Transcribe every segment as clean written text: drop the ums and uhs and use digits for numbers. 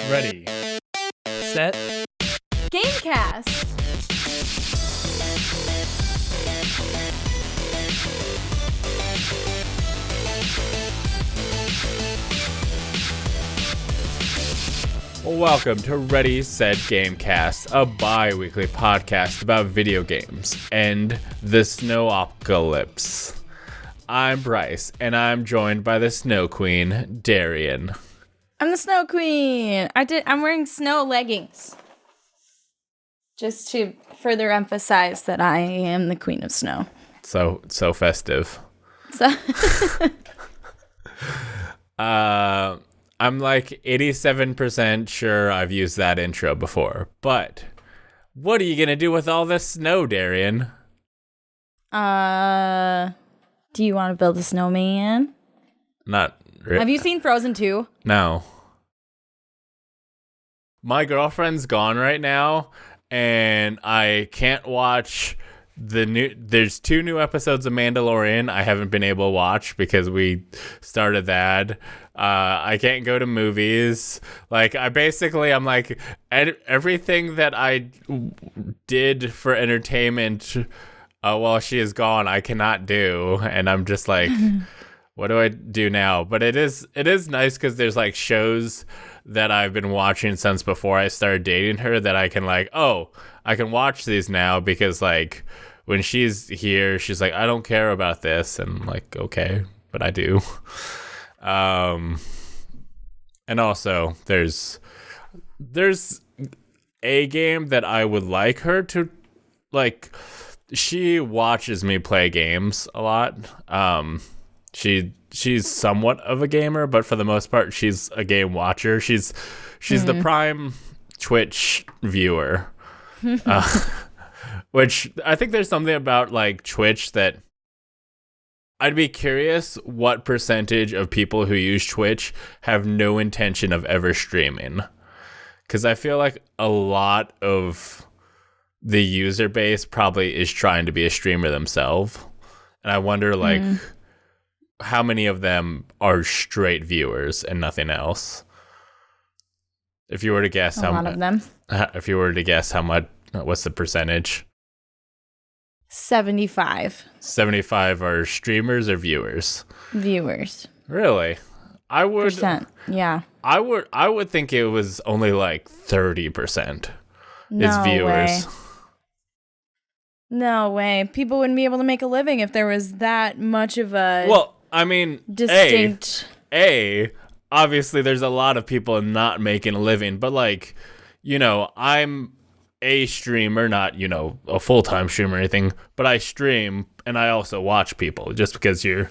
Ready, set, Gamecast. Welcome to Ready, Set, Gamecast, a bi-weekly podcast about video games and the Snowpacolypse. I'm Bryce, and I'm joined by the Snow Queen, Darian. I'm the Snow Queen. I'm wearing snow leggings. Just to further emphasize that I am the Queen of Snow. So festive. So I'm like 87% sure I've used that intro before, but what are you gonna do with all this snow, Darian? do you want to build a snowman? Not really. Have you seen Frozen 2? No. My girlfriend's gone right now, and I can't watch there's 2 new episodes of Mandalorian I haven't been able to watch because we started that. I can't go to movies. Like, I'm like, everything that I did for entertainment while she is gone, I cannot do. And I'm just like, what do I do now? But it is nice because there's like shows that I've been watching since before I started dating her that I can like, oh, I can watch these now because like when she's here, she's like, I don't care about this. And I'm like, okay, but I do. And also there's a game that I would like her to like. She watches me play games a lot. She's somewhat of a gamer, but for the most part, she's a game watcher. She's the prime Twitch viewer, which I think there's something about like Twitch that I'd be curious what percentage of people who use Twitch have no intention of ever streaming, because I feel like a lot of the user base probably is trying to be a streamer themselves, and I wonder like how many of them are straight viewers and nothing else. If you were to guess a lot of them. If you were to guess how much, what's the percentage? 75. 75 are streamers or viewers? Viewers. Really? I would. Percent. Yeah. I would think it was only like 30%. Is viewers. Way. No way. People wouldn't be able to make a living if there was that much of a distinct. Obviously there's a lot of people not making a living, but like, I'm a streamer, not, a full-time streamer or anything, but I stream and I also watch people. Just because you're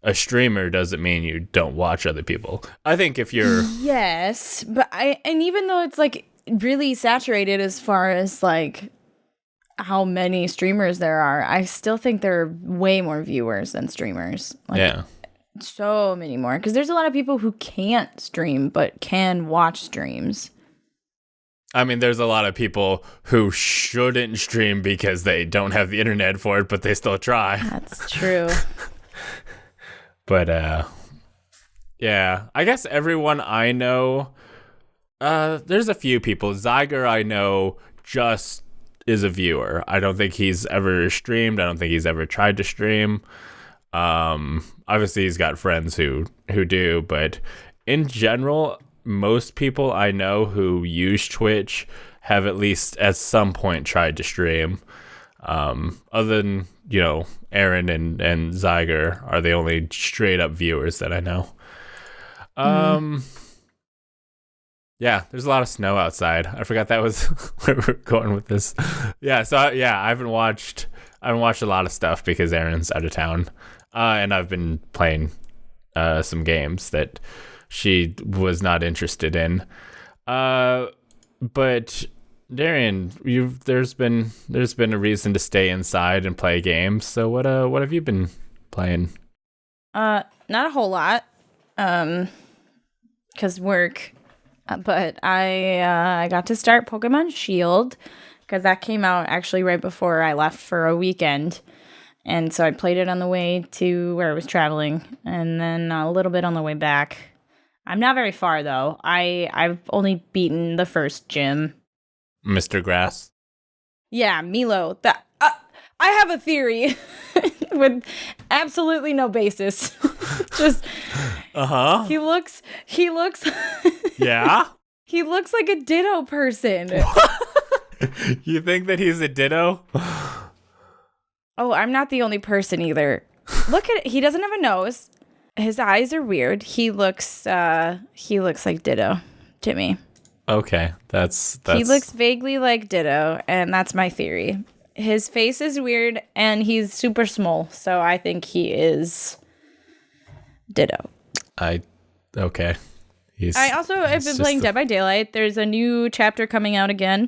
a streamer doesn't mean you don't watch other people. I think if you're... Yes, but even though it's like really saturated as far as like how many streamers there are, I still think there are way more viewers than streamers. Like, yeah. So many more. Because there's a lot of people who can't stream but can watch streams. I mean, there's a lot of people who shouldn't stream because they don't have the internet for it, but they still try. That's true. But, yeah, I guess everyone I know, there's a few people. Zyger, I know, just is a viewer. I don't think he's ever streamed. I don't think he's ever tried to stream. Obviously, he's got friends who do, but in general, most people I know who use Twitch have at least at some point tried to stream. Other than, Aaron and Zyger are the only straight up viewers that I know. Yeah, there's a lot of snow outside. I forgot that was where we're going with this. Yeah, so I haven't watched a lot of stuff because Aaron's out of town. And I've been playing some games that she was not interested in. But Darian, there's been a reason to stay inside and play games. So what have you been playing? Not a whole lot. 'Cause work. But I got to start Pokemon Shield because that came out actually right before I left for a weekend. And so I played it on the way to where I was traveling and then a little bit on the way back. I'm not very far though. I've only beaten the first gym. Mr. Grass. Yeah, Milo. That I have a theory with absolutely no basis. Just He looks Yeah? He looks like a Ditto person. You think that he's a Ditto? Oh, I'm not the only person either. Look at it. He doesn't have a nose. His eyes are weird. He looks like Ditto to me. Okay, that's He looks vaguely like Ditto, and that's my theory. His face is weird, and he's super small, so I think he is Ditto. Okay. I also have been playing Dead by Daylight. There's a new chapter coming out again.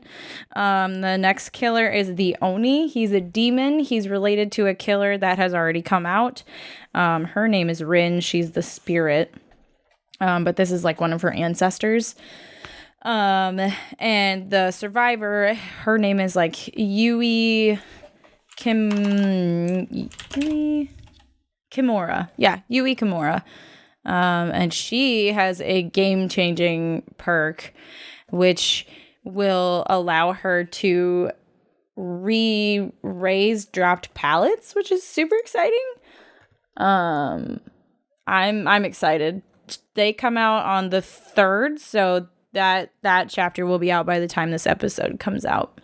The next killer is the Oni. He's a demon. He's related to a killer that has already come out. Her name is Rin. She's the spirit. But this is like one of her ancestors. And the survivor, her name is like Yui Kimura. Yeah, Yui Kimura. And she has a game-changing perk, which will allow her to re-raise dropped pallets, which is super exciting. I'm excited. They come out on the 3rd, so that chapter will be out by the time this episode comes out.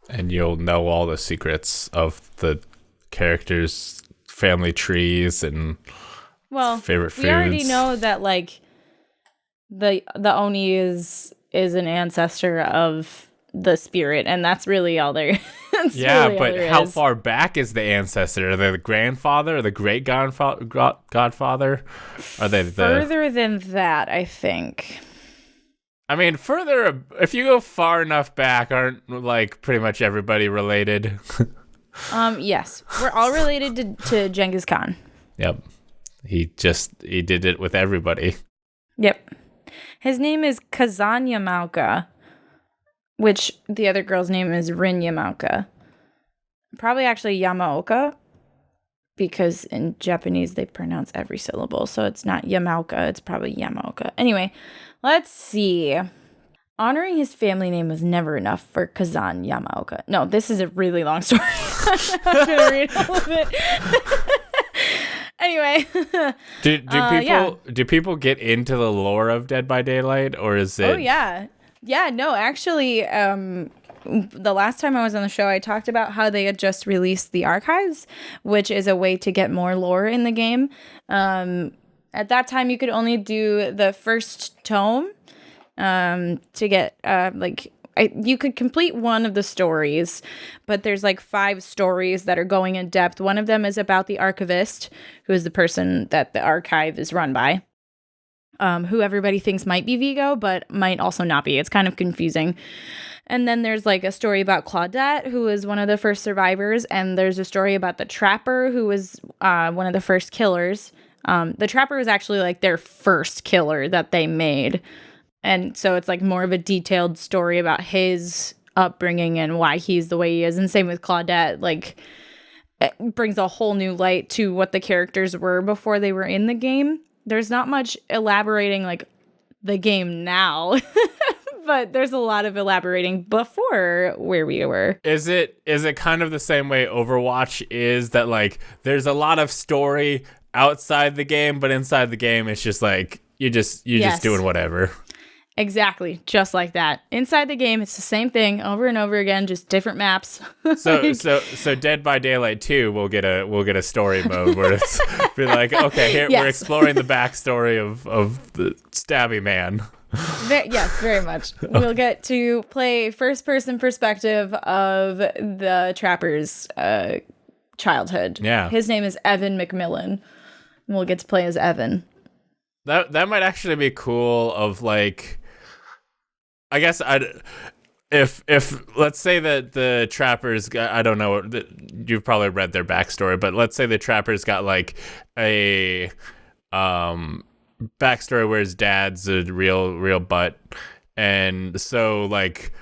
And you'll know all the secrets of the characters' family trees and favorite foods. We already know that like the Oni is an ancestor of the spirit, and that's really all there. But how far back is the ancestor? Are they the grandfather or the great godfather? Are they further than that? I think. I mean, further. If you go far enough back, aren't like pretty much everybody related? Yes, we're all related to Genghis Khan. Yep. He did it with everybody. Yep. His name is Kazan Yamaoka, which the other girl's name is Rin Yamaoka. Probably actually Yamaoka, because in Japanese they pronounce every syllable, so it's not Yamaoka, it's probably Yamaoka. Anyway, let's see. Honoring his family name was never enough for Kazan Yamaoka. No, this is a really long story. I'm going to read all of it. Anyway, do people get into the lore of Dead by Daylight, or is it? Oh yeah. No, actually, the last time I was on the show, I talked about how they had just released the archives, which is a way to get more lore in the game. At that time, you could only do the first tome to get you could complete one of the stories, but there's like 5 stories that are going in depth. One of them is about the archivist, who is the person that the archive is run by, who everybody thinks might be Vigo, but might also not be. It's kind of confusing. And then there's like a story about Claudette, who is one of the first survivors. And there's a story about the Trapper, who was one of the first killers. The Trapper was actually like their first killer that they made. And so it's like more of a detailed story about his upbringing and why he's the way he is. And same with Claudette, like it brings a whole new light to what the characters were before they were in the game. There's not much elaborating like the game now, but there's a lot of elaborating before where we were. Is it kind of the same way Overwatch is, that like there's a lot of story outside the game, but inside the game it's just like you're just doing whatever. Exactly, just like that. Inside the game, it's the same thing over and over again, just different maps. So Dead by Daylight 2 we'll get a story mode where it's be like, okay, here we're exploring the backstory of the Stabby Man. Yes, very much. We'll get to play first-person perspective of the Trapper's childhood. Yeah, his name is Evan McMillan, and we'll get to play as Evan. That might actually be cool. Of like, I guess if let's say that the Trappers got, I don't know, you've probably read their backstory, but let's say the Trappers got like a backstory where his dad's a real butt, and so like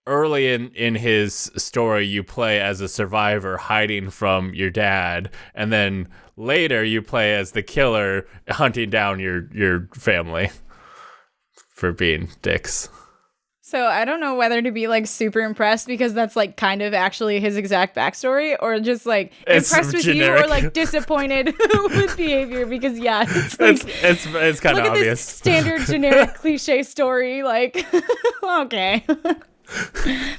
early in his story you play as a survivor hiding from your dad, and then later you play as the killer hunting down your family for being dicks. So I don't know whether to be like super impressed because that's like kind of actually his exact backstory, or just like It's impressed with generic. you, or like disappointed with behavior because it's like, it's kind of look at obvious. this standard generic cliche story, like okay.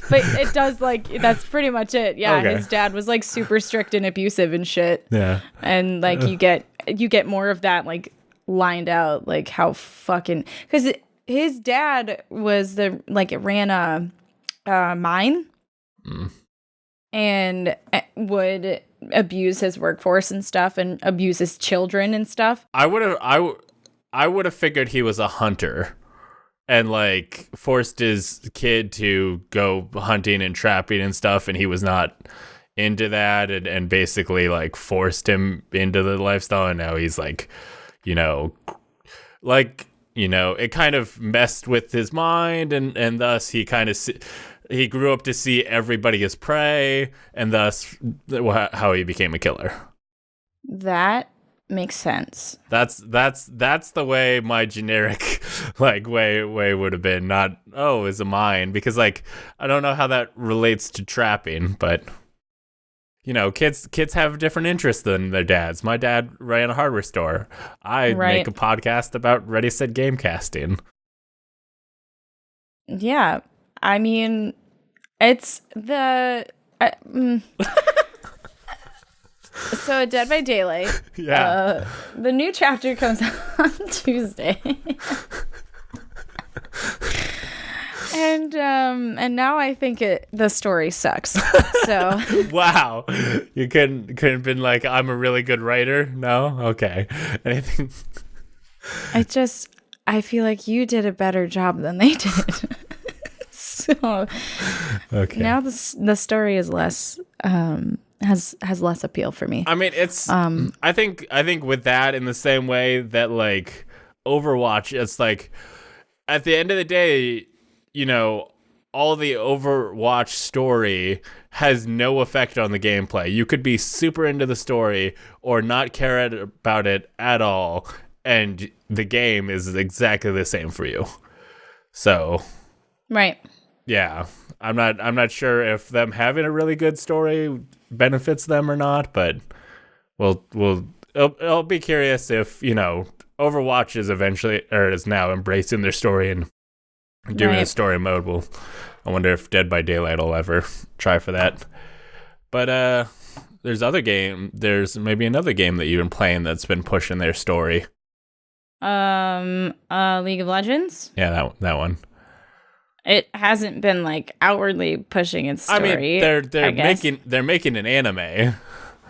But it does, like, that's pretty much it. Yeah, Okay. his dad was like super strict and abusive and shit. Yeah. And like you get more of that like lined out, like how fucking, because his dad was ran a mine and would abuse his workforce and stuff and abuse his children and stuff. I would have figured he was a hunter and like forced his kid to go hunting and trapping and stuff, and he was not into that, and basically like forced him into the lifestyle, and now he's like, it kind of messed with his mind, and thus he kind of he grew up to see everybody as prey, and thus how he became a killer. That makes sense. That's the way my generic like way would have been, not is a mine, because like I don't know how that relates to trapping, but kids have different interests than their dads. My dad ran a hardware store. I make a podcast about Ready Set Gamecasting. Yeah, I mean, it's the so Dead by Daylight. Yeah. The new chapter comes out on Tuesday. And now I think the story sucks. So wow, you couldn't have been like, I'm a really good writer. No, okay. Anything? I feel like you did a better job than they did. So okay. Now the story is less has less appeal for me. I mean, it's I think with that, in the same way that like Overwatch, it's like at the end of the day, all the Overwatch story has no effect on the gameplay. You could be super into the story or not care about it at all, and the game is exactly the same for you. So, right. Yeah, I'm not sure if them having a really good story benefits them or not, but I'll be curious if Overwatch is now embracing their story and doing a story mode. I wonder if Dead by Daylight will ever try for that. But there's maybe another game that you've been playing that's been pushing their story. League of Legends. Yeah, that one. It hasn't been like outwardly pushing its story. I mean, they're making an anime.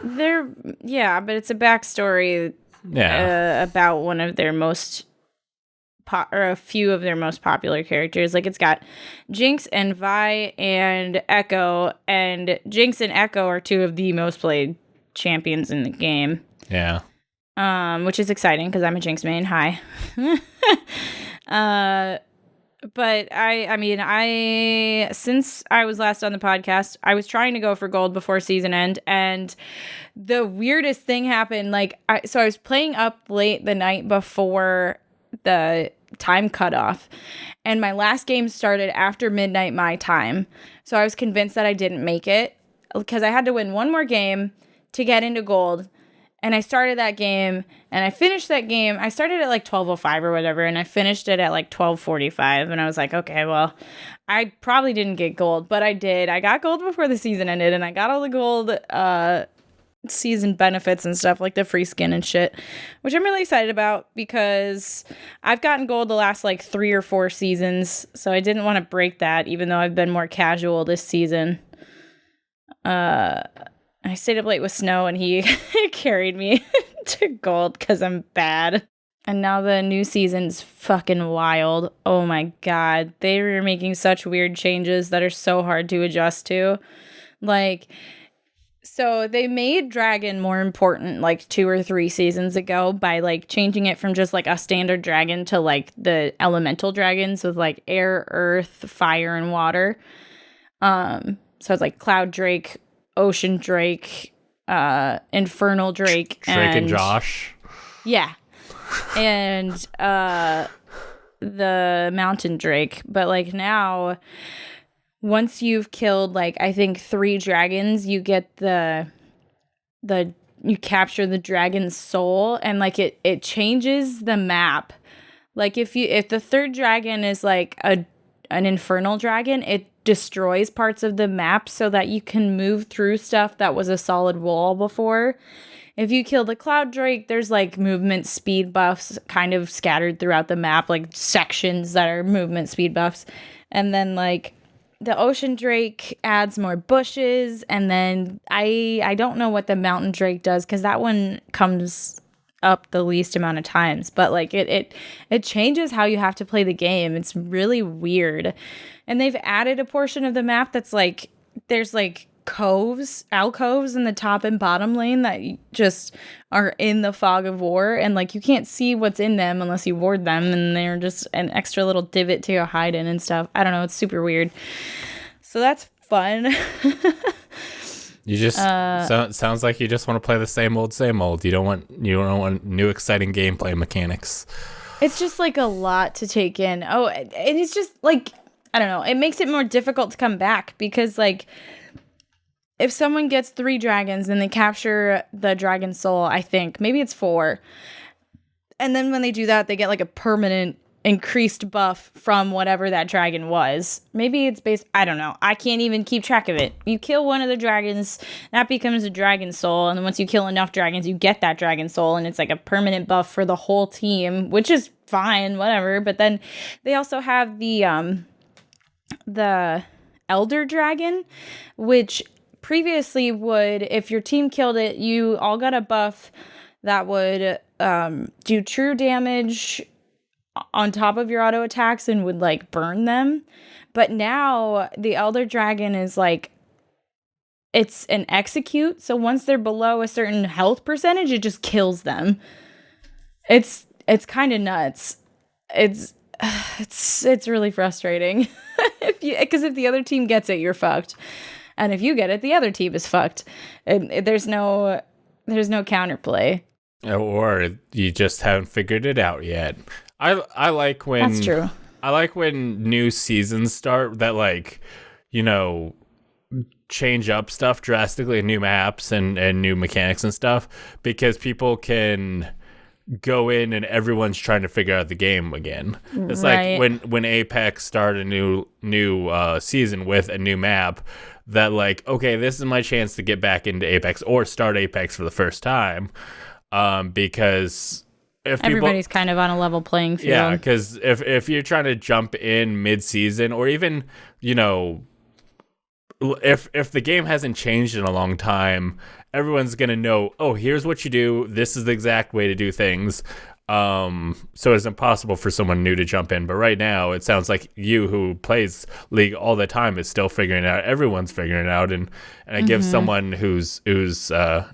But it's a backstory. Yeah. About one of their most or a few of their most popular characters. Like, it's got Jinx and Vi and Echo, and Jinx and Echo are two of the most played champions in the game. Yeah. Which is exciting because I'm a Jinx main. Hi. But I since I was last on the podcast, I was trying to go for gold before season end, and the weirdest thing happened. I was playing up late the night before the time cutoff, and my last game started after midnight my time. So I was convinced that I didn't make it because I had to win one more game to get into gold. And I started that game, and I finished that game. I started at like 12:05 or whatever, and I finished it at like 12:45. And I was like, okay, well, I probably didn't get gold, but I did. I got gold before the season ended, and I got all the gold season benefits and stuff, like the free skin and shit, which I'm really excited about because I've gotten gold the last like 3 or 4 seasons. So I didn't want to break that, even though I've been more casual this season. I stayed up late with Snow, and he carried me to gold because I'm bad. And now the new season's fucking wild. Oh my god. They were making such weird changes that are so hard to adjust to. So they made Dragon more important like 2 or 3 seasons ago by like changing it from just like a standard dragon to like the elemental dragons with like air, earth, fire, and water. So it's like Cloud Drake, Ocean Drake, Infernal Drake and Josh. Yeah. And the Mountain Drake. But like now, once you've killed like I think 3 dragons, you get you capture the dragon's soul, and like it changes the map. Like if the 3rd dragon is like an infernal dragon, it destroys parts of the map so that you can move through stuff that was a solid wall before. If you kill the Cloud Drake, there's like movement speed buffs kind of scattered throughout the map, like sections that are movement speed buffs. And then like the Ocean Drake adds more bushes. And then I don't know what the Mountain Drake does, because that one comes up the least amount of times. But like it changes how you have to play the game. It's really weird. And they've added a portion of the map that's like there's like alcoves in the top and bottom lane that just are in the fog of war, and like you can't see what's in them unless you ward them, and they're just an extra little divot to go hide in and stuff. I don't know, it's super weird. So that's fun. You just sounds like you just want to play the same old. You don't want new exciting gameplay mechanics. It's just like a lot to take in. Oh, and it's just like I don't know, it makes it more difficult to come back, because like if someone gets 3 dragons and they capture the dragon soul, I think maybe it's 4. And then when they do that, they get like a permanent increased buff from whatever that dragon was. Maybe it's based, I don't know. I can't even keep track of it. You kill one of the dragons, that becomes a dragon soul. And then once you kill enough dragons, you get that dragon soul. And it's like a permanent buff for the whole team, which is fine, whatever. But then they also have the Elder Dragon, which previously would, if your team killed it, you all got a buff that would do true damage on top of your auto attacks and would like burn them. But now the Elder Dragon is like, it's an execute, so once they're below a certain health percentage, it just kills them. It's kind of nuts. It's really frustrating. Because if the other team gets it, you're fucked. And if you get it, the other team is fucked. And there's no counterplay. Or you just haven't figured it out yet. I like when that's true. I like when new seasons start that like, you know, change up stuff drastically, new maps and new mechanics and stuff, because people can go in and everyone's trying to figure out the game again. It's right. Like when Apex started a new season with a new map that like, okay, this is my chance to get back into Apex or start Apex for the first time, because if everybody's kind of on a level playing field. Yeah, because if you're trying to jump in mid-season, or even, you know, if the game hasn't changed in a long time, everyone's gonna know, oh, here's what you do, this is the exact way to do things, so it's impossible for someone new to jump in. But right now it sounds like you, who plays League all the time, is still figuring it out. Everyone's figuring it out, and it gives someone who's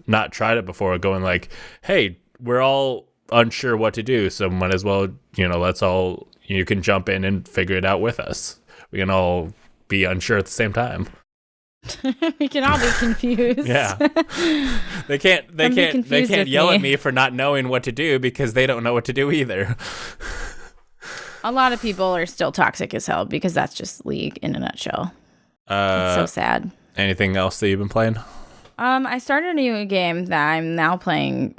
not tried it before going like, hey, we're all unsure what to do, so might as well, you know, you can jump in and figure it out with us. We can all be unsure at the same time. We can all be confused. Yeah. They can't yell at me for not knowing what to do, because they don't know what to do either. A lot of people are still toxic as hell, because that's just League in a nutshell. It's so sad. Anything else that you've been playing? I started a new game that I'm now playing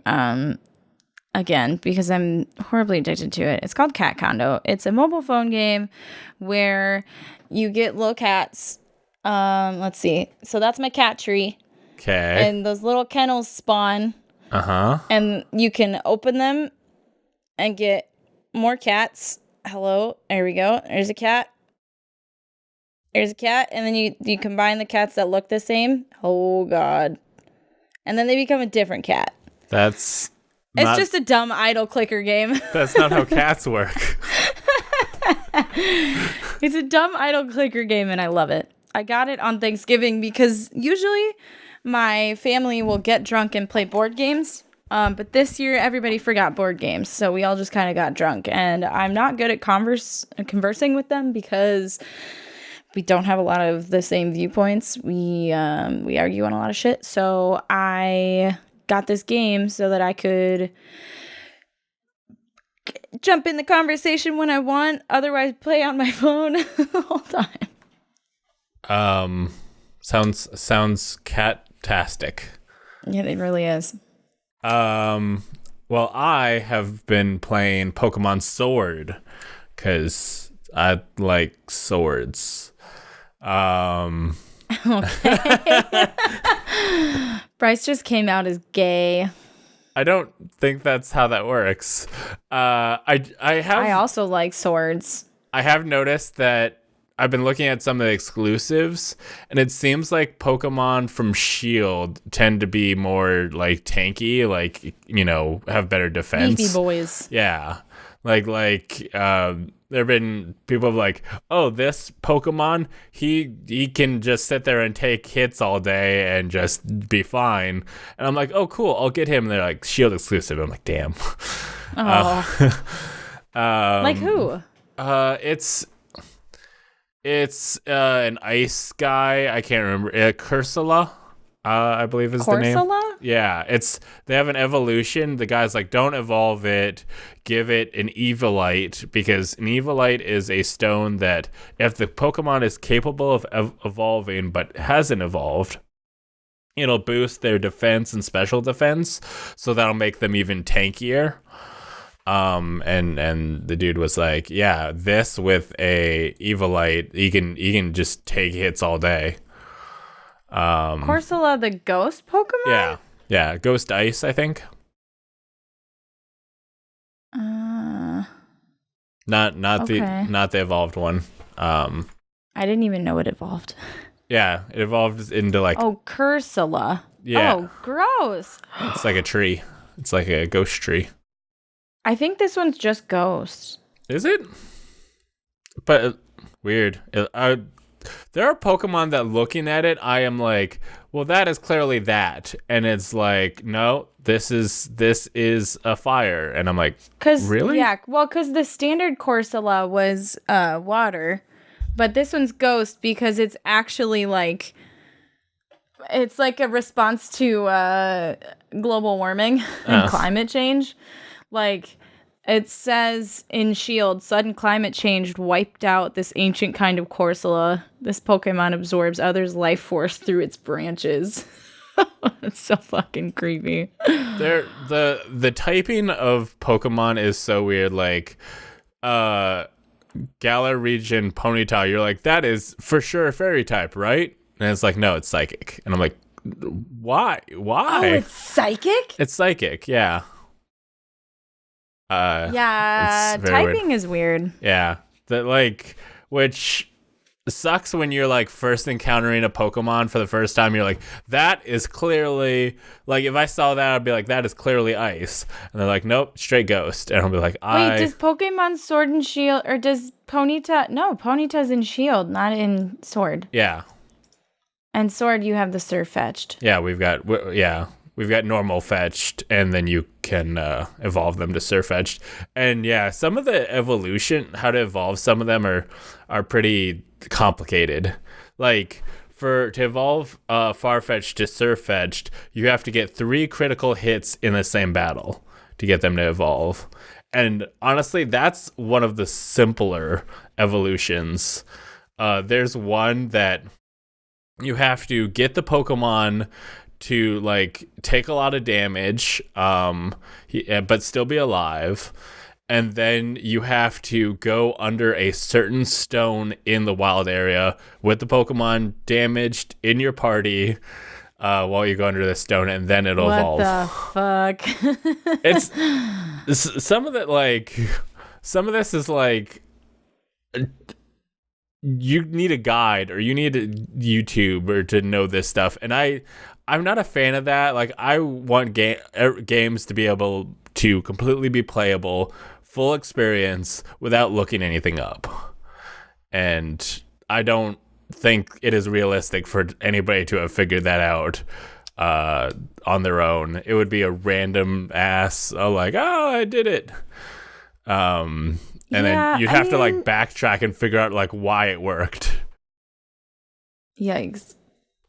again, because I'm horribly addicted to it. It's called Cat Condo. It's a mobile phone game where you get little cats. Let's see. So that's my cat tree. Okay. And those little kennels spawn. Uh-huh. And you can open them and get more cats. Hello. There we go. There's a cat. There's a cat. And then you combine the cats that look the same. Oh, God. And then they become a different cat. It's just a dumb idle clicker game. That's not how cats work. It's a dumb idle clicker game, and I love it. I got it on Thanksgiving because usually my family will get drunk and play board games. But this year, everybody forgot board games. So we all just kind of got drunk. And I'm not good at conversing with them, because we don't have a lot of the same viewpoints. We argue on a lot of shit. So I got this game so that I could jump in the conversation when I want, otherwise play on my phone the whole time. Sounds cat-tastic. Yeah, it really is. Well, I have been playing Pokemon Sword because I like swords. Okay. Bryce just came out as gay. I don't think that's how that works. I also like swords. I have noticed that I've been looking at some of the exclusives, and it seems like Pokemon from Shield tend to be more like tanky, like, you know, have better defense. Beefy boys. Yeah. Like there have been people like, oh, this Pokemon, he can just sit there and take hits all day and just be fine. And I'm like, oh, cool, I'll get him. And they're like, Shield exclusive. I'm like, damn. Oh. Like who? It's an ice guy. I can't remember. Cursula, I believe is the name. Corsola? Yeah, they have an evolution. The guy's like, don't evolve it. Give it an Evolite, because an Evolite is a stone that if the Pokemon is capable of evolving but hasn't evolved, it'll boost their defense and special defense. So that'll make them even tankier. And the dude was like, yeah, this with a Evolite, he can just take hits all day. Corsola, the ghost Pokemon? Yeah, Ghost Ice, I think. Not the evolved one. I didn't even know it evolved. Yeah, it evolved into like, oh, Cursula. Yeah. Oh, gross. It's like a tree. It's like a ghost tree. I think this one's just ghost. Is it? But weird. There are Pokemon that looking at it, I am like, well, that is clearly that, and it's like, no, this is a fire, and I'm like, really? Yeah, well, because the standard Corsola was water, but this one's ghost because it's actually like, it's like a response to global warming and climate change. Like, it says in Shield, sudden climate change wiped out this ancient kind of Corsola. This Pokemon absorbs others' life force through its branches. It's so fucking creepy. The typing of Pokemon is so weird. Like, Galar region Ponyta, you're like, that is for sure a fairy type, right? And it's like, no, it's psychic. And I'm like, why? Oh, it's psychic? It's psychic, yeah. Yeah, typing is weird. Yeah, that, like, which sucks when you're like first encountering a Pokemon for the first time. You're like, that is clearly, like, if I saw that, I'd be like, that is clearly ice. And they're like, nope, straight ghost. And I'll be like, wait, does Pokemon Sword and Shield, or does Ponyta? No, Ponyta's in Shield, not in Sword. Yeah. And Sword, you have the Surfetched. Yeah, we've got normal fetched, and then you can evolve them to Surfetched. And yeah, some of the evolution, how to evolve some of them are pretty complicated. Like, to evolve Farfetch'd to Surfetch'd, you have to get 3 critical hits in the same battle to get them to evolve. And honestly, that's one of the simpler evolutions. There's one that you have to get the Pokemon to, like, take a lot of damage, but still be alive. And then you have to go under a certain stone in the wild area with the Pokemon damaged in your party while you go under the stone, and then it'll evolve. What the fuck? It's some of this is like, you need a guide, or you need a YouTuber to know this stuff, and I'm not a fan of that. Like, I want games to be able to completely be playable, full experience, without looking anything up. And I don't think it is realistic for anybody to have figured that out on their own. It would be a random ass, I did it. And then you'd have to, like, backtrack and figure out, like, why it worked. Yikes.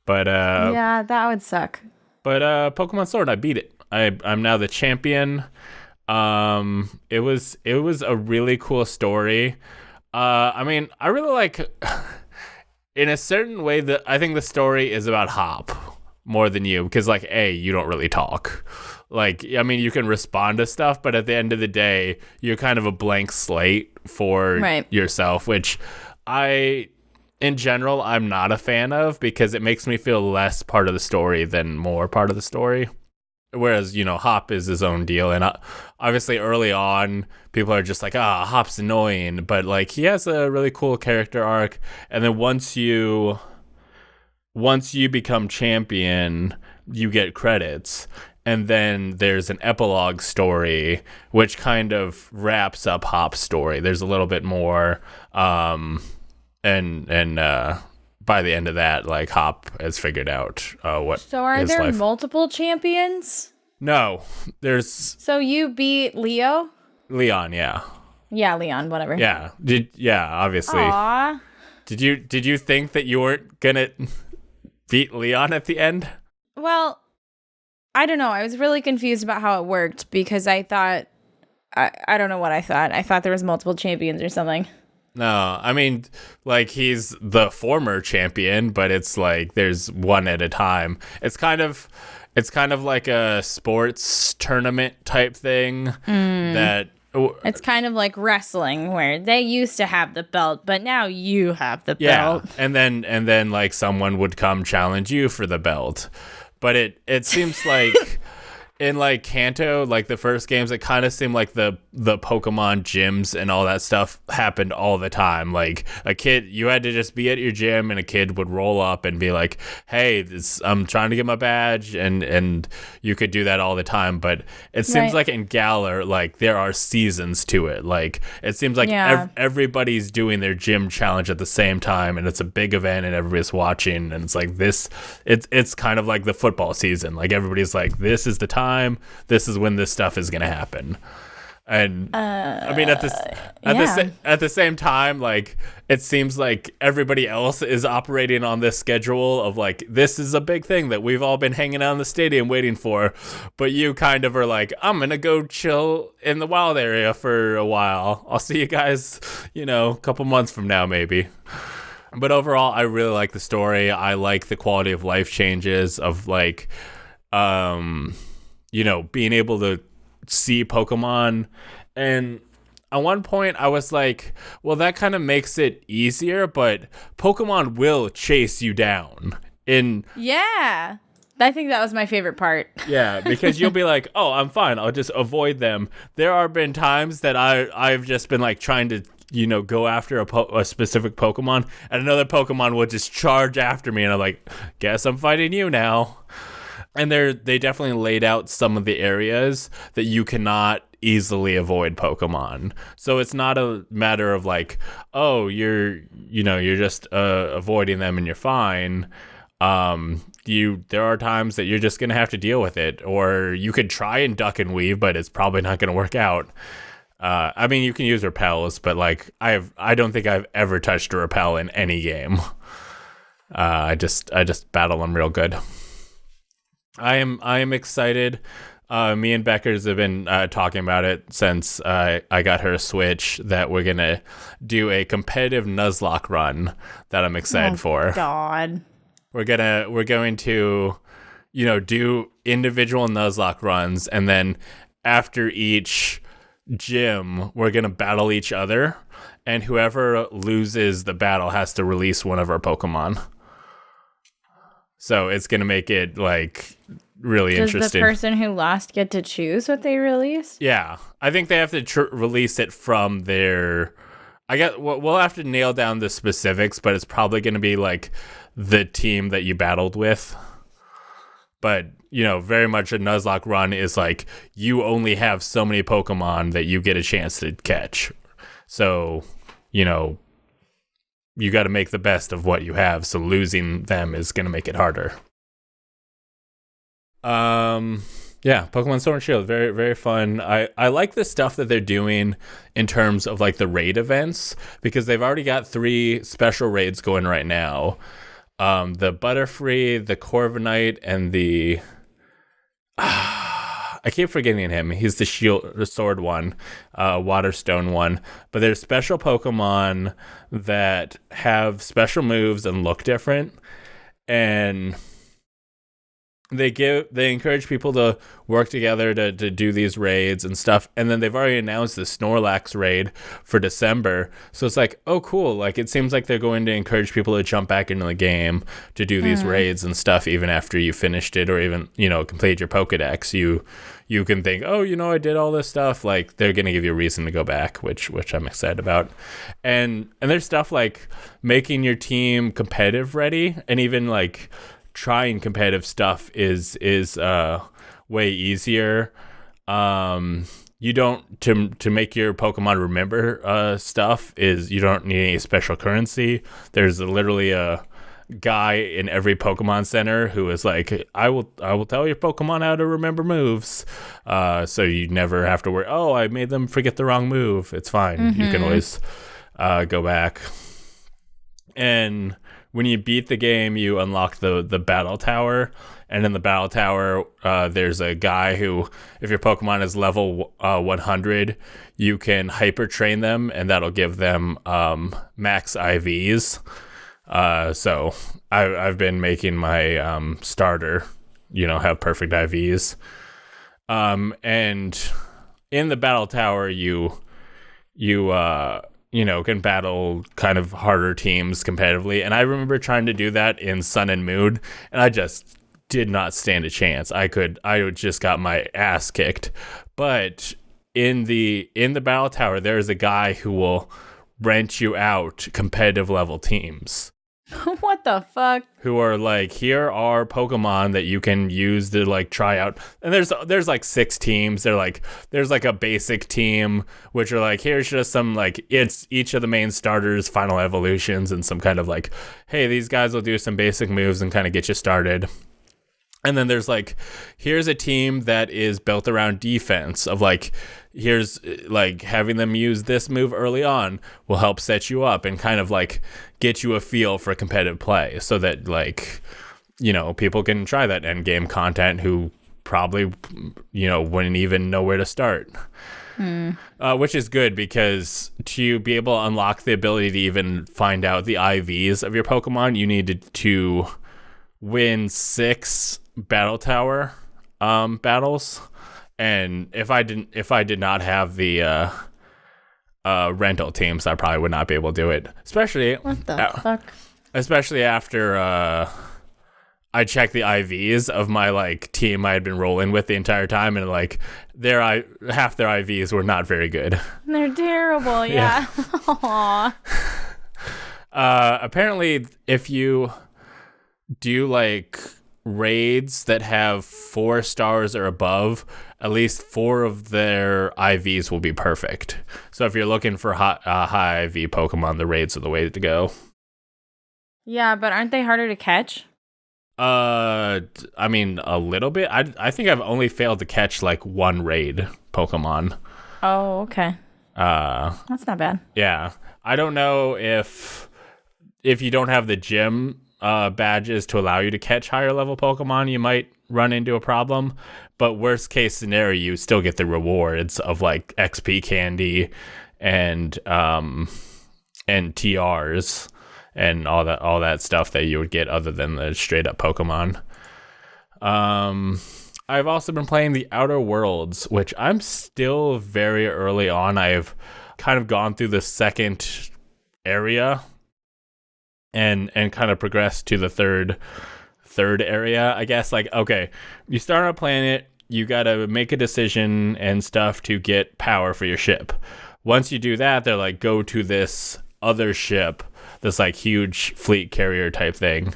But yeah, that would suck. But Pokemon Sword, I beat it. I'm now the champion. It was a really cool story. I mean, I really like, in a certain way, that I think the story is about Hop more than you, because like, you don't really talk. Like, I mean, you can respond to stuff, but at the end of the day, you're kind of a blank slate for yourself, which in general, I'm not a fan of, because it makes me feel less part of the story than more part of the story. Whereas, Hop is his own deal. And obviously early on, people are just like, Hop's annoying. But like, he has a really cool character arc. And then once you become champion, you get credits. And then there's an epilogue story, which kind of wraps up Hop's story. There's a little bit more. And by the end of that, like, Hop has figured out what. So are there multiple champions? No, there's. So you beat Leon, yeah. Yeah, Leon, whatever. Yeah, obviously. Aww. Did you think that you weren't gonna beat Leon at the end? Well, I don't know. I was really confused about how it worked, because I thought, I don't know what I thought. I thought there was multiple champions or something. No, I mean, like, he's the former champion, but it's like there's one at a time. It's kind of like a sports tournament type thing that. It's kind of like wrestling, where they used to have the belt, but now you have the belt. Yeah, and then like someone would come challenge you for the belt, but it seems like. In like Kanto, like the first games, it kind of seemed like the Pokemon gyms and all that stuff happened all the time. Like a kid, you had to just be at your gym, and a kid would roll up and be like, "Hey, I'm trying to get my badge," and you could do that all the time. But it seems like in Galar, like there are seasons to it. Like it seems like everybody's doing their gym challenge at the same time, and it's a big event, and everybody's watching, and it's like this. It's kind of like the football season. Like everybody's like, "This is the time. This is when this stuff is gonna happen," and I mean at the same time, like it seems like everybody else is operating on this schedule of like, this is a big thing that we've all been hanging out in the stadium waiting for, but you kind of are like, I'm gonna go chill in the wild area for a while. I'll see you guys, a couple months from now maybe. But overall, I really like the story. I like the quality of life changes of like being able to see Pokemon. And at one point I was like, well, that kind of makes it easier, but Pokemon will chase you down. Yeah. I think that was my favorite part. Yeah, because you'll be like, oh, I'm fine. I'll just avoid them. There have been times that I've just been like trying to, go after a specific Pokemon, and another Pokemon will just charge after me. And I'm like, guess I'm fighting you now. And they definitely laid out some of the areas that you cannot easily avoid Pokemon. So it's not a matter of like, oh, you're just avoiding them and you're fine. There are times that you're just gonna have to deal with it, or you could try and duck and weave, but it's probably not gonna work out. I mean, you can use repels, but like I don't think I've ever touched a repel in any game. I just battle them real good. I am excited. Me and Beckers have been talking about it since I got her a Switch, that we're gonna do a competitive Nuzlocke run that I'm excited for. God. We're going to, do individual Nuzlocke runs, and then after each gym, we're gonna battle each other, and whoever loses the battle has to release one of our Pokemon. So it's going to make it, like, really interesting. Does the person who lost get to choose what they release? Yeah. I think they have to release it from their... we'll have to nail down the specifics, but it's probably going to be, like, the team that you battled with. But, very much a Nuzlocke run is, like, you only have so many Pokemon that you get a chance to catch. So, you got to make the best of what you have, so losing them is going to make it harder. Pokemon Sword and Shield, very, very fun. I like the stuff that they're doing in terms of like the raid events, because they've already got 3 special raids going right now. the Butterfree, the Corviknight, and the I keep forgetting him. He's the sword one, Waterstone one. But there's special Pokemon that have special moves and look different, and they encourage people to work together to do these raids and stuff. And then they've already announced the Snorlax raid for December, so it's like, oh cool, like it seems like they're going to encourage people to jump back into the game to do these raids and stuff even after you finished it, or even, you know, completed your Pokedex. You can think, oh, you know, I did all this stuff. Like, they're gonna give you a reason to go back, which I'm excited about. And there's stuff like making your team competitive ready, and even like trying competitive stuff is way easier. You don't to make your Pokemon remember stuff is you don't need any special currency. There's literally a guy in every Pokemon Center who is like, I will tell your Pokemon how to remember moves, so you never have to worry, oh, I made them forget the wrong move. It's fine. You can always go back. And when you beat the game, you unlock the battle tower, and in the battle tower there's a guy who, if your Pokemon is level 100, you can hyper train them, and that'll give them max IVs. So I've been making my starter, you know, have perfect IVs. And in the battle tower, you know, can battle kind of harder teams competitively. And I remember trying to do that in Sun and Moon, and I just did not stand a chance. I just got my ass kicked. But in the battle tower, there is a guy who will rent you out competitive level teams. What the fuck? Who are like, here are Pokemon that you can use to like try out. And there's like 6 teams. There's like a basic team, which are like, here's just some like, it's each of the main starters' final evolutions, and some kind of like, hey, these guys will do some basic moves and kind of get you started. And then there's like, here's a team that is built around defense, of like, here's like having them use this move early on will help set you up and kind of like get you a feel for competitive play, so that like, you know, people can try that end game content who probably, you know, wouldn't even know where to start. Which is good, because to be able to unlock the ability to even find out the IVs of your Pokemon, you needed to win 6 battle tower battles. And if I did not have the rental teams, I probably would not be able to do it. Especially Especially after I checked the IVs of my like team I had been rolling with the entire time, and like half their IVs were not very good. They're terrible. Yeah. Apparently, if you do like raids that have 4 stars or above, at least 4 of their IVs will be perfect. So if you're looking for high IV Pokemon, the raids are the way to go. Yeah, but aren't they harder to catch? I mean, a little bit. I think I've only failed to catch like 1 raid Pokemon. Oh, okay. That's not bad. Yeah. I don't know if you don't have the gym badges to allow you to catch higher level Pokemon, you might run into a problem. But worst case scenario, you still get the rewards of like XP candy and TRs and all that stuff that you would get other than the straight up Pokemon. I've also been playing the Outer Worlds, which I'm still very early on. I've kind of gone through the second area and kind of progressed to the third area, I guess. Like, okay, you start on a planet, you gotta make a decision and stuff to get power for your ship. Once you do that, they're like, go to this other ship, this like huge fleet carrier type thing,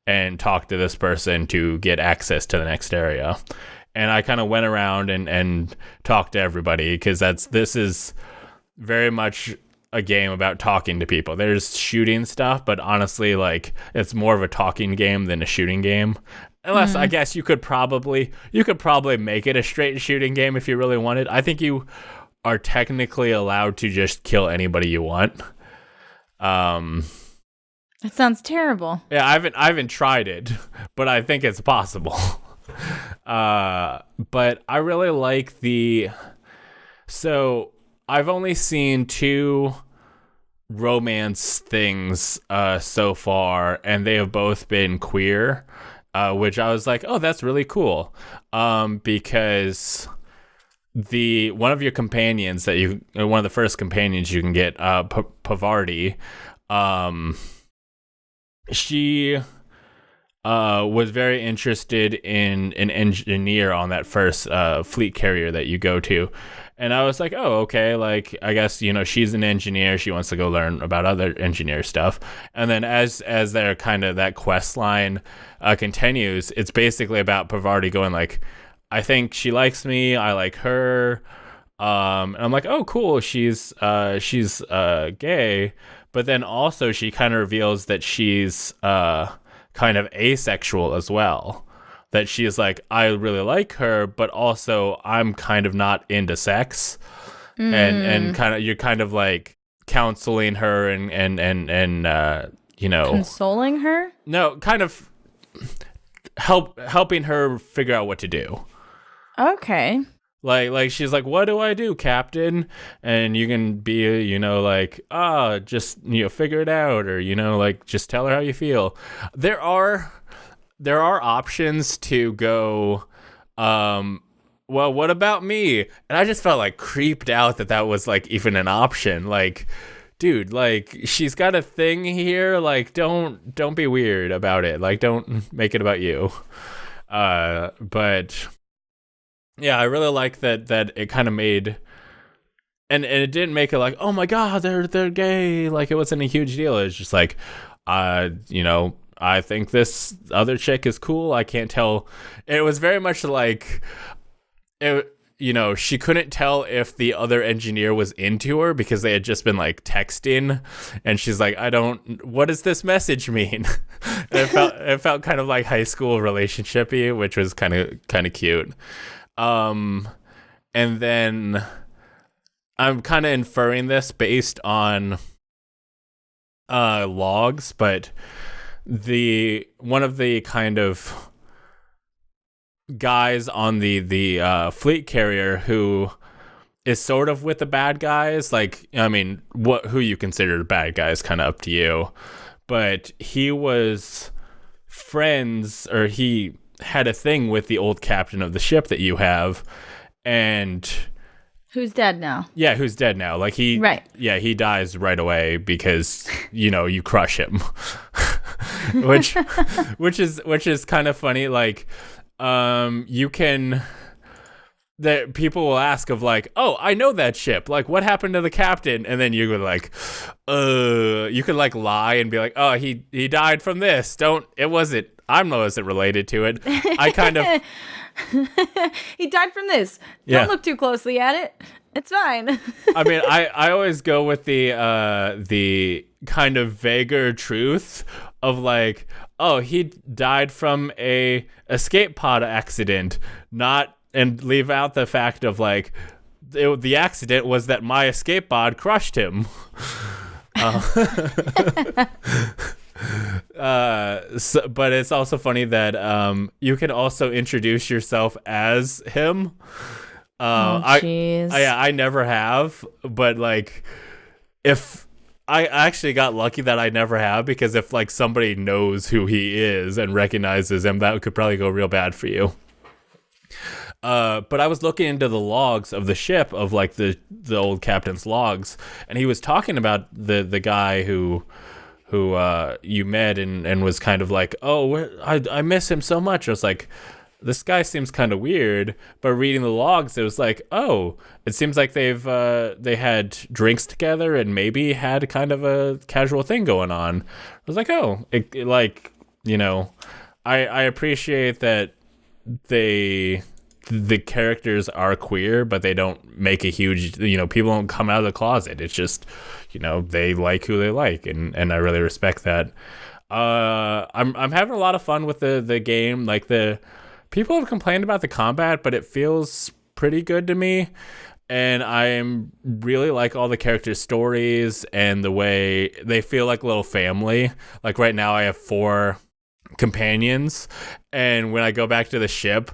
and talk to this person to get access to the next area. And I kind of went around and talked to everybody, because this is very much a game about talking to people. There's shooting stuff, but honestly, like, it's more of a talking game than a shooting game. Unless I guess you could probably make it a straight shooting game if you really wanted. I think you are technically allowed to just kill anybody you want. I That sounds terrible. Yeah, I haven't tried it, but I think it's possible. But I really like so I've only seen 2 romance things so far, and they have both been queer, which I was like, oh, that's really cool, because one of your companions one of the first companions you can get, Pavarti, she was very interested in an engineer on that first fleet carrier that you go to. And I was like, oh, okay, like, I guess, she's an engineer. She wants to go learn about other engineer stuff. And then as their kind of that quest line continues, it's basically about Pavarti going like, I think she likes me. I like her. And I'm like, oh, cool. She's gay. But then also she kind of reveals that she's kind of asexual as well. That she's like, I really like her, but also I'm kind of not into sex. And kind of, you're kind of like counseling her and consoling her? No, kind of helping her figure out what to do. Okay. Like she's like, what do I do, Captain? And you can be, like, just, figure it out, or, like, just tell her how you feel. There are options to go, well, what about me? And I just felt like creeped out that was like even an option. Like, dude, like, she's got a thing here. Like, don't be weird about it. Like, don't make it about you. But yeah, I really like that it kind of made, and it didn't make it like, oh my god, they're gay. Like, it wasn't a huge deal. It's just like, I think this other chick is cool. I can't tell. It was very much like, she couldn't tell if the other engineer was into her because they had just been like texting, and she's like, what does this message mean? It felt kind of like high school relationship-y, which was kind of cute. And then I'm kind of inferring this based on logs, but one of the kind of guys on the fleet carrier who is sort of with the bad guys, like, I mean, who you consider the bad guys, kind of up to you, but he was friends, or he had a thing with the old captain of the ship that you have, and who's dead now. Yeah, who's dead now. Like, right. Yeah, he dies right away because, you crush him. which is kind of funny. Like, you can, that people will ask of like, oh, I know that ship. Like, what happened to the captain? And then you would like, you could like lie and be like, oh, he died from this. I wasn't related to it. I kind of. He died from this. Yeah. Don't look too closely at it. It's fine. I mean, I always go with the kind of vaguer truth of like, oh, he died from a escape pod accident, and leave out the fact of like, the accident was that my escape pod crushed him. But it's also funny that you can also introduce yourself as him. I never have, but like, if I actually got lucky that I never have, because if like somebody knows who he is and recognizes him, that could probably go real bad for you. But I was looking into the logs of the ship, of like the old captain's logs, and he was talking about the guy who you met and was kind of like, oh, I miss him so much. I was like, this guy seems kind of weird. But reading the logs, it was like, oh, it seems like they had drinks together and maybe had kind of a casual thing going on. I was like, oh, it like, I appreciate that the characters are queer, but they don't make a huge, people don't come out of the closet. It's just, they like who they like, and I really respect that. I'm having a lot of fun with the game. Like, the people have complained about the combat, but it feels pretty good to me. and I really like all the characters' stories and the way they feel like a little family. Like right now, I have 4 companions, and when I go back to the ship,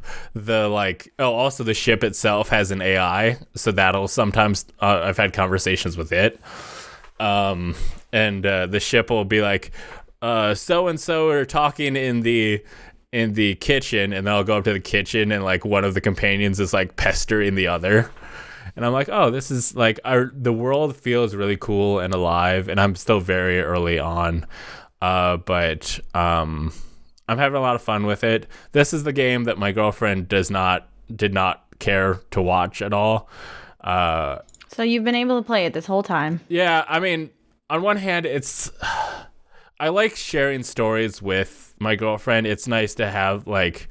also the ship itself has an AI, so that'll sometimes I've had conversations with it, and the ship will be like, so and so are talking in the kitchen, and then I'll go up to the kitchen, and like one of the companions is like pestering the other. And I'm like, oh, this is like the world feels really cool and alive, and I'm still very early on, but I'm having a lot of fun with it. This is the game that my girlfriend did not care to watch at all. So you've been able to play it this whole time. Yeah, I mean, on one hand, I like sharing stories with my girlfriend. It's nice to have like,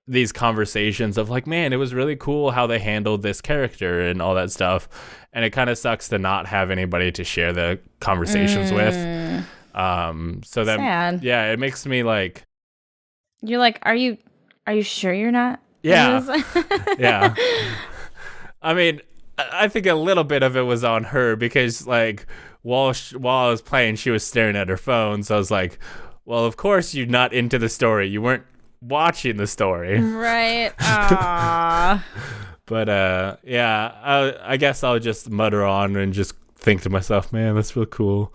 these conversations of like, man, it was really cool how they handled this character and all that stuff. And it kind of sucks to not have anybody to share the conversations with. So then, sad. Yeah, it makes me like, you're like, are you sure you're not? Yeah. Yeah. I mean, I think a little bit of it was on her because like while I was playing, she was staring at her phone. So I was like, well, of course you're not into the story. You weren't watching the story. Right. Aww. But yeah, I guess I'll just mutter on and just think to myself, man, that's real cool.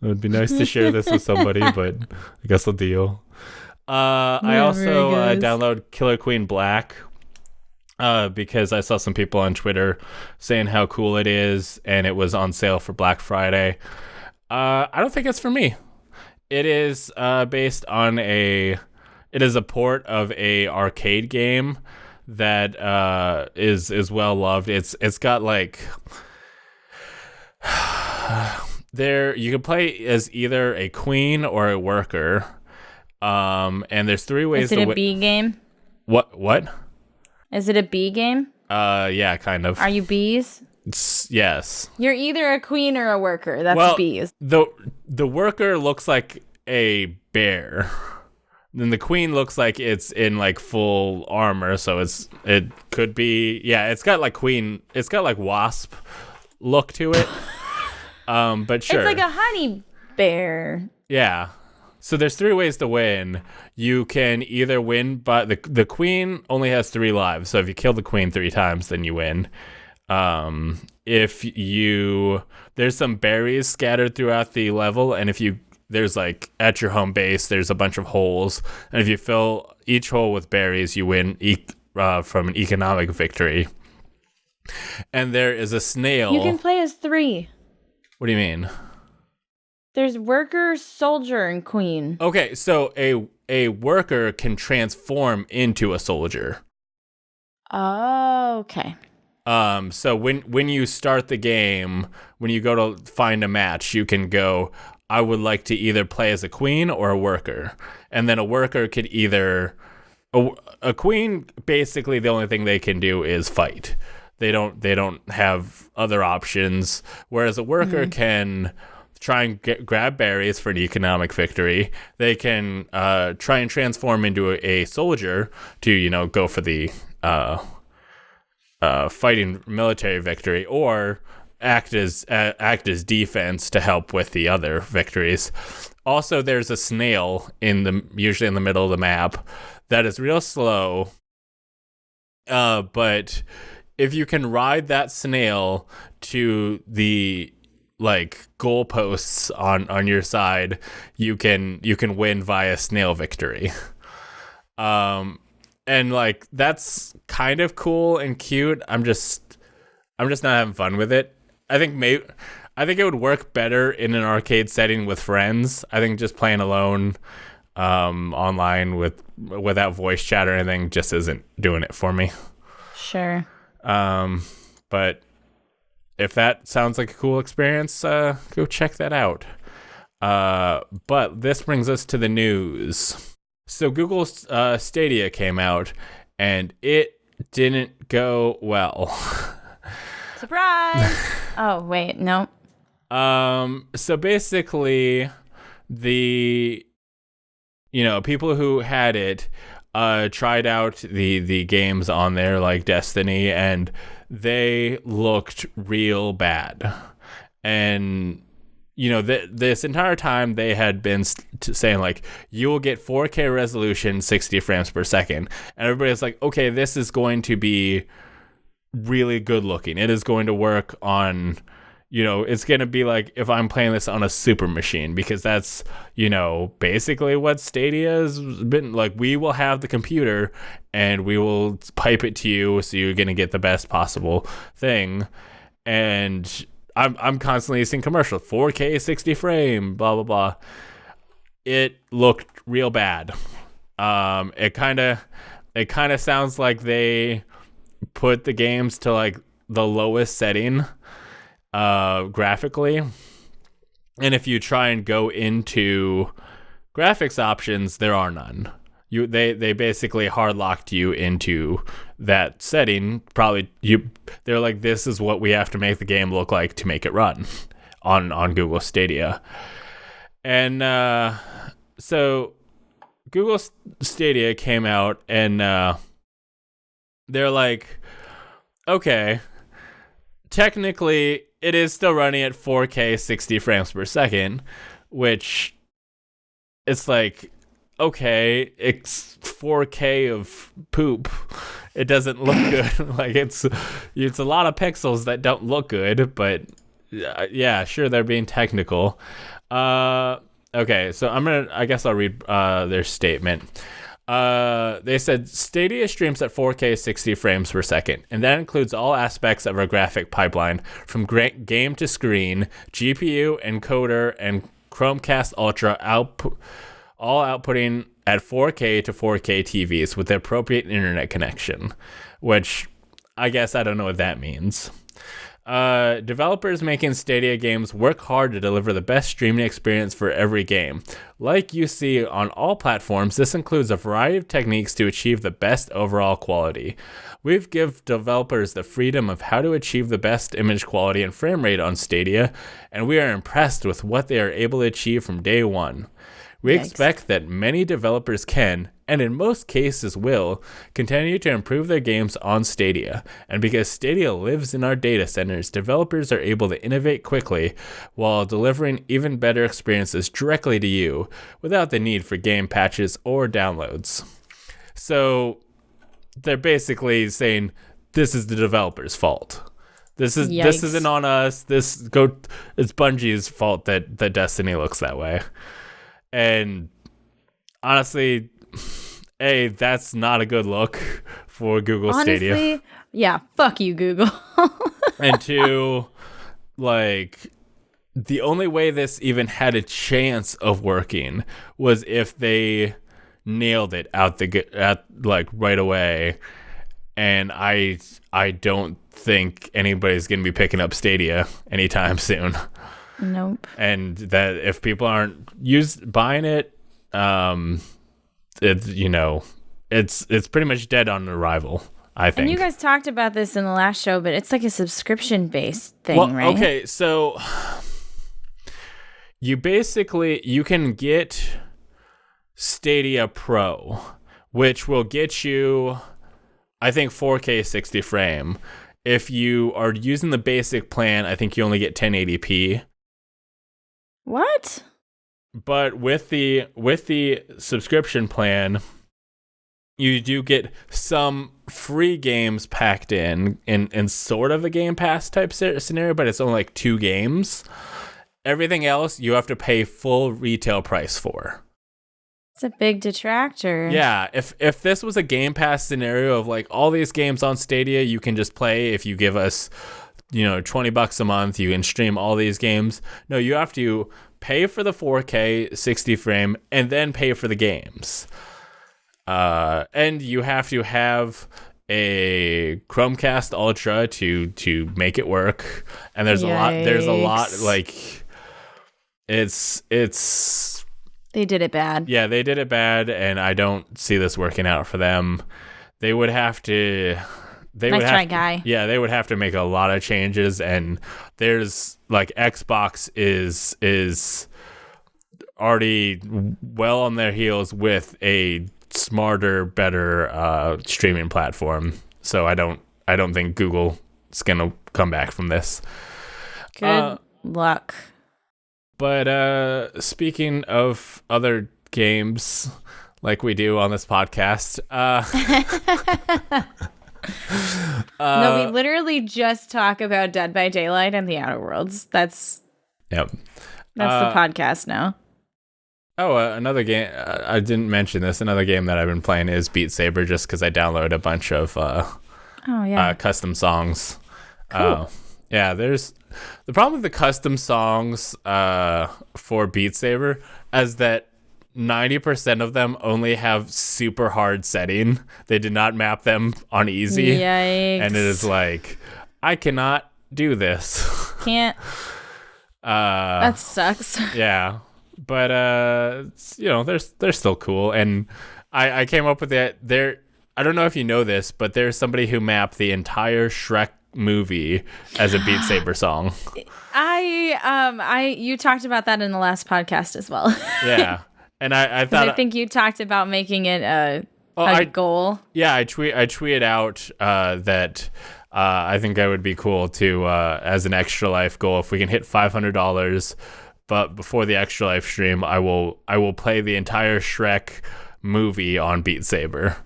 It would be nice to share this with somebody, but I guess I'll deal. I also downloaded Killer Queen Black because I saw some people on Twitter saying how cool it is, and it was on sale for Black Friday. I don't think it's for me. It is based on it is a port of a arcade game that is well loved. It's got like you can play as either a queen or a worker. And there's 3 ways. Is it a B game? What? Is it a B game? Yeah, kind of. Are you bees? Yes. You're either a queen or a worker. That's bees. The worker looks like a bear. Then the queen looks like it's in like full armor, so it could be, yeah, it's got like wasp look to it. But sure. It's like a honey bear. Yeah. So there's 3 ways to win. You can either win, but the queen only has 3 lives. So if you kill the queen 3 times, then you win. There's some berries scattered throughout the level, and there's like at your home base, there's a bunch of holes, and if you fill each hole with berries, you win from an economic victory. And there is a snail. You can play as 3. What do you mean? There's worker, soldier, and queen. Okay, so a worker can transform into a soldier. Oh, okay. So when you start the game, when you go to find a match, you can go, I would like to either play as a queen or a worker. And then a worker could either a queen, basically the only thing they can do is fight. They don't have other options, whereas a worker can try and grab berries for an economic victory. They can try and transform into a soldier to go for the fighting military victory, or act as defense to help with the other victories. Also, there's a snail usually in the middle of the map that is real slow, but if you can ride that snail to the like goalposts on your side, you can win via snail victory. And like that's kind of cool and cute. I'm just not having fun with it. I think it would work better in an arcade setting with friends. I think just playing alone online without voice chat or anything just isn't doing it for me. Sure. But if that sounds like a cool experience, go check that out. But this brings us to the news. So Google's Stadia came out, and it didn't go well. Surprise! Oh, wait, no. So basically, the people who had it tried out the games on there like Destiny, and they looked real bad. And this entire time they had been saying like, you will get 4K resolution, 60 frames per second, and everybody's like, okay, this is going to be really good looking. It is going to work on, it's going to be like if I'm playing this on a super machine, because that's, basically what Stadia has been like. We will have the computer and we will pipe it to you, so you're going to get the best possible thing. And I'm constantly seeing commercials, 4K 60 frame, blah blah blah. It looked real bad. It kind of sounds like they put the games to like the lowest setting graphically, and if you try and go into graphics options, there are none. They basically hard locked you into that setting. They're like, this is what we have to make the game look like to make it run on Google Stadia. And so Google Stadia came out, and they're like, okay, technically it is still running at 4K 60 frames per second, which it's like, okay, it's 4K of poop. It doesn't look good. Like it's a lot of pixels that don't look good, but yeah, sure, they're being technical. Okay, so I guess I'll read their statement. They said Stadia streams at 4K 60 frames per second, and that includes all aspects of our graphic pipeline, from game to screen, GPU, encoder, and Chromecast Ultra all outputting at 4K to 4K TVs with the appropriate internet connection, which I guess I don't know what that means. Developers making Stadia games work hard to deliver the best streaming experience for every game. Like you see on all platforms, this includes a variety of techniques to achieve the best overall quality. We've given developers the freedom of how to achieve the best image quality and frame rate on Stadia, and we are impressed with what they are able to achieve from day one. We expect that many developers can, and in most cases will, continue to improve their games on Stadia. And because Stadia lives in our data centers, developers are able to innovate quickly while delivering even better experiences directly to you without the need for game patches or downloads. So they're basically saying this is the developer's fault. This isn't on us. It's Bungie's fault that Destiny looks that way. And honestly, that's not a good look for Google Stadia. Yeah, fuck you, Google. And two, like, the only way this even had a chance of working was if they nailed it right away. And I don't think anybody's gonna be picking up Stadia anytime soon. Nope. And that if people aren't buying it, it's pretty much dead on arrival, I think. And you guys talked about this in the last show, but it's like a subscription based thing, right? Okay, so you can get Stadia Pro, which will get you, I think, 4K 60 frame. If you are using the basic plan, I think you only get 1080p. What? But with the subscription plan, you do get some free games packed in sort of a Game Pass type scenario, but it's only like 2 games. Everything else you have to pay full retail price for. It's a big detractor. Yeah, if this was a Game Pass scenario of like all these games on Stadia you can just play if you give us $20 a month, you can stream all these games. No, you have to pay for the 4K 60 frame and then pay for the games. And you have to have a Chromecast Ultra to make it work. And there's a lot like it's they did it bad. Yeah, they did it bad, and I don't see this working out for them. They would have to guy. Yeah, they would have to make a lot of changes, and there's like Xbox is already well on their heels with a smarter, better streaming platform. So I don't think Google's gonna come back from this. Good luck. But speaking of other games, like we do on this podcast, no, we literally just talk about Dead by Daylight and the Outer Worlds. That's the podcast now. Oh, another game. I didn't mention this. Another game that I've been playing is Beat Saber, just because I downloaded a bunch of custom songs. Cool. There's the problem with the custom songs for Beat Saber is that 90% of them only have super hard setting. They did not map them on easy. Yikes. And it is like, I cannot do this. Can't. That sucks. Yeah. But they're still cool. And I came up with that. I don't know if you know this, but there's somebody who mapped the entire Shrek movie as a Beat Saber song. You talked about that in the last podcast as well. Yeah. And I thought, I think you talked about making it a goal. Yeah, I tweeted out that I think that would be cool to as an Extra Life goal if we can hit $500. But before the Extra Life stream, I will play the entire Shrek movie on Beat Saber.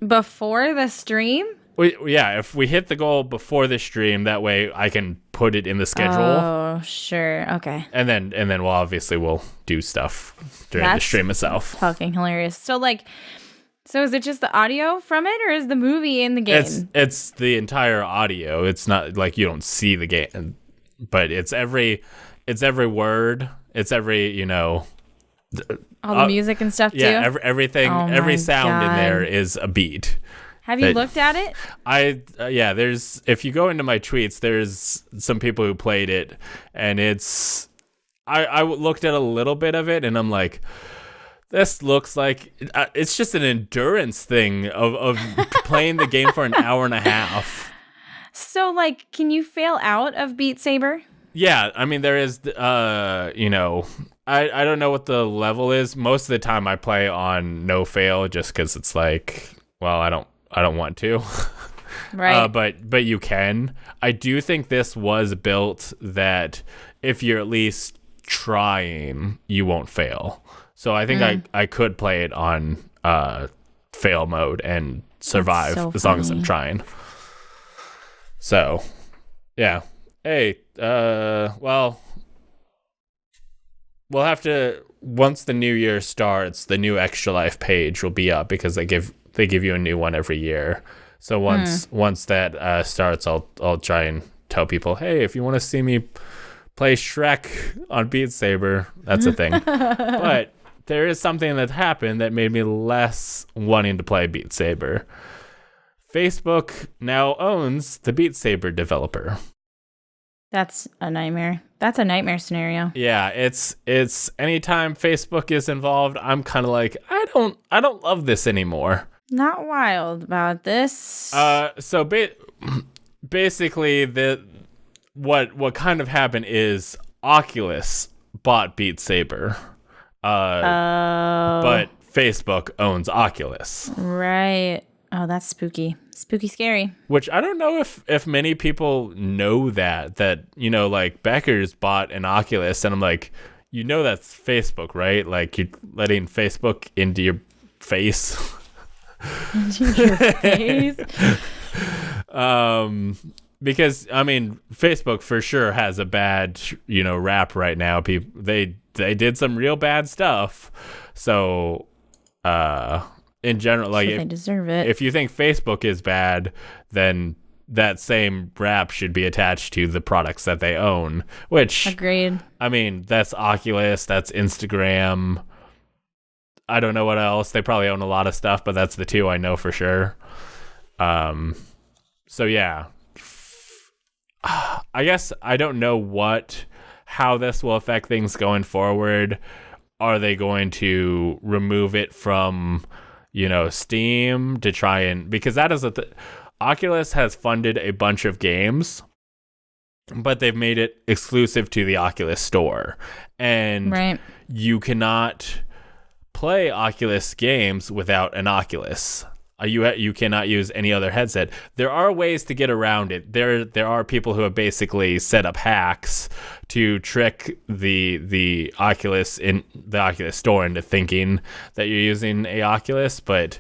Before the stream? If we hit the goal before the stream, that way I can put it in the schedule. Oh, sure. Okay. And then we'll do stuff during the stream itself. Fucking hilarious. So is it just the audio from it, or is the movie in the game? It's the entire audio. It's not like you don't see the game, but it's every word. It's every all the music and stuff too. Yeah, everything. Oh every sound God. in there is a beat. Have you looked at it? There's, if you go into my tweets, there's some people who played it, and I looked at a little bit of it, and I'm like, this looks like it's just an endurance thing of playing the game for an hour and a half. So, can you fail out of Beat Saber? Yeah, I mean, there is, I don't know what the level is. Most of the time I play on no fail just because it's like, well, I don't want to. Right. But you can. I do think this was built that if you're at least trying, you won't fail. So I think I could play it on fail mode and survive as long as I'm trying. So, yeah. Hey, well, we'll have to, once the new year starts, the new Extra Life page will be up because they give you a new one every year. So once that starts, I'll try and tell people, hey, if you want to see me play Shrek on Beat Saber, that's a thing. But there is something that happened that made me less wanting to play Beat Saber. Facebook now owns the Beat Saber developer. That's a nightmare. That's a nightmare scenario. Yeah, it's anytime Facebook is involved, I'm kind of like, I don't love this anymore. Not wild about this. So basically, what kind of happened is Oculus bought Beat Saber, but Facebook owns Oculus. Right. Oh, that's spooky. Spooky scary. Which I don't know if many people know that like Becker's bought an Oculus, and I'm like, that's Facebook, right? Like, you're letting Facebook into your face. Into your face? Because I mean, Facebook for sure has a bad rap right now. People they did some real bad stuff. So in general, like, they deserve it. If you think Facebook is bad, then that same rap should be attached to the products that they own. Which, agreed. I mean, that's Oculus, that's Instagram. I don't know what else. They probably own a lot of stuff, but that's the two I know for sure. So yeah, I guess I don't know how this will affect things going forward. Are they going to remove it from Steam to try and, because that is Oculus has funded a bunch of games, but they've made it exclusive to the Oculus store, and you cannot play Oculus games without an Oculus. You cannot use any other headset. There are ways to get around it. There are people who have basically set up hacks to trick the Oculus in the Oculus store into thinking that you're using a Oculus, but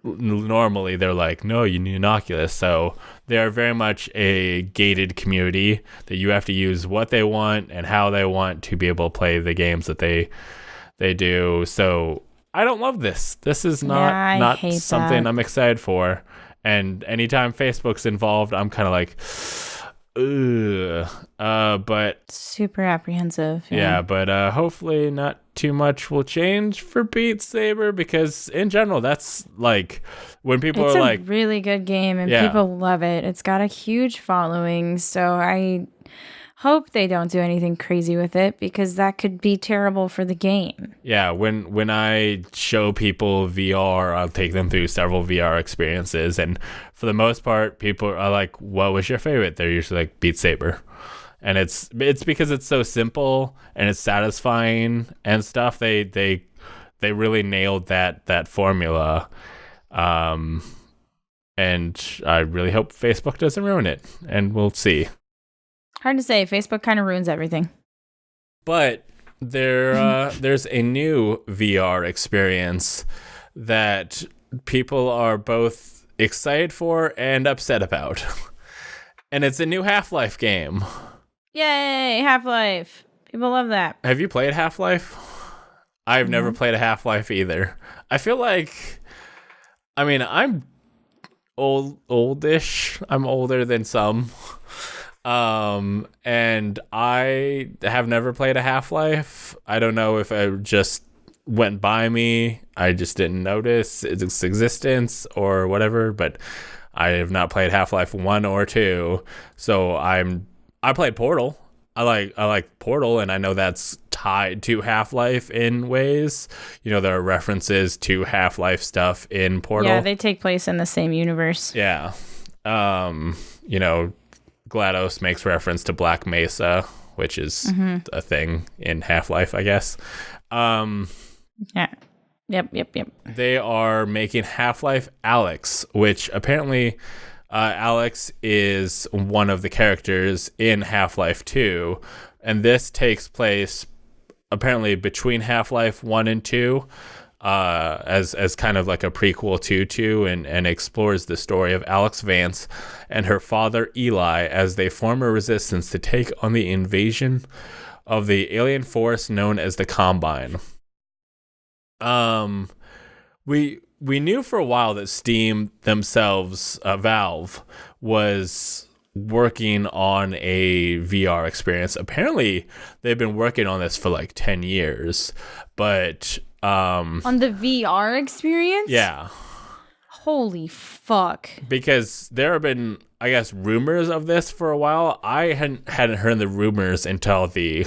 normally they're like, no, you need an Oculus. So they are very much a gated community that you have to use what they want and how they want to be able to play the games that they do. So I don't love this. This is not something I'm excited for. And anytime Facebook's involved, I'm kind of like, ugh. But super apprehensive. Yeah, but hopefully not too much will change for Beat Saber, because in general, that's like when people are like, it's a really good game and people love it. It's got a huge following. So I hope they don't do anything crazy with it, because that could be terrible for the game. Yeah, when I show people VR, I'll take them through several VR experiences, and for the most part, people are like, what was your favorite? They're usually like Beat Saber. And it's because it's so simple and it's satisfying and stuff. They really nailed that formula. And I really hope Facebook doesn't ruin it, and we'll see. Hard to say. Facebook kind of ruins everything. But there's a new VR experience that people are both excited for and upset about. And it's a new Half-Life game. Yay, Half-Life. People love that. Have you played Half-Life? I've never played a Half-Life either. I feel like, I mean, I'm oldish. I'm older than some. And I have never played a Half-Life. I don't know if it just went by me. I just didn't notice its existence or whatever, but I have not played Half-Life 1 or 2. So I played Portal. I like Portal, and I know that's tied to Half-Life in ways. You know, there are references to Half-Life stuff in Portal. Yeah, they take place in the same universe. Yeah. You know, GLaDOS makes reference to Black Mesa, which is a thing in Half-Life, I guess. Yeah. Yep. They are making Half-Life Alyx, which apparently Alyx is one of the characters in Half-Life 2, and this takes place apparently between Half-Life 1 and 2, as kind of like a prequel to 2, and explores the story of Alyx Vance and her father Eli as they form a resistance to take on the invasion of the alien force known as the Combine. We knew for a while that Steam themselves, Valve, was working on a VR experience. Apparently, they've been working on this for like 10 years, but on the VR experience? Yeah. Holy fuck. Because there have been, I guess, rumors of this for a while. I hadn't heard the rumors until the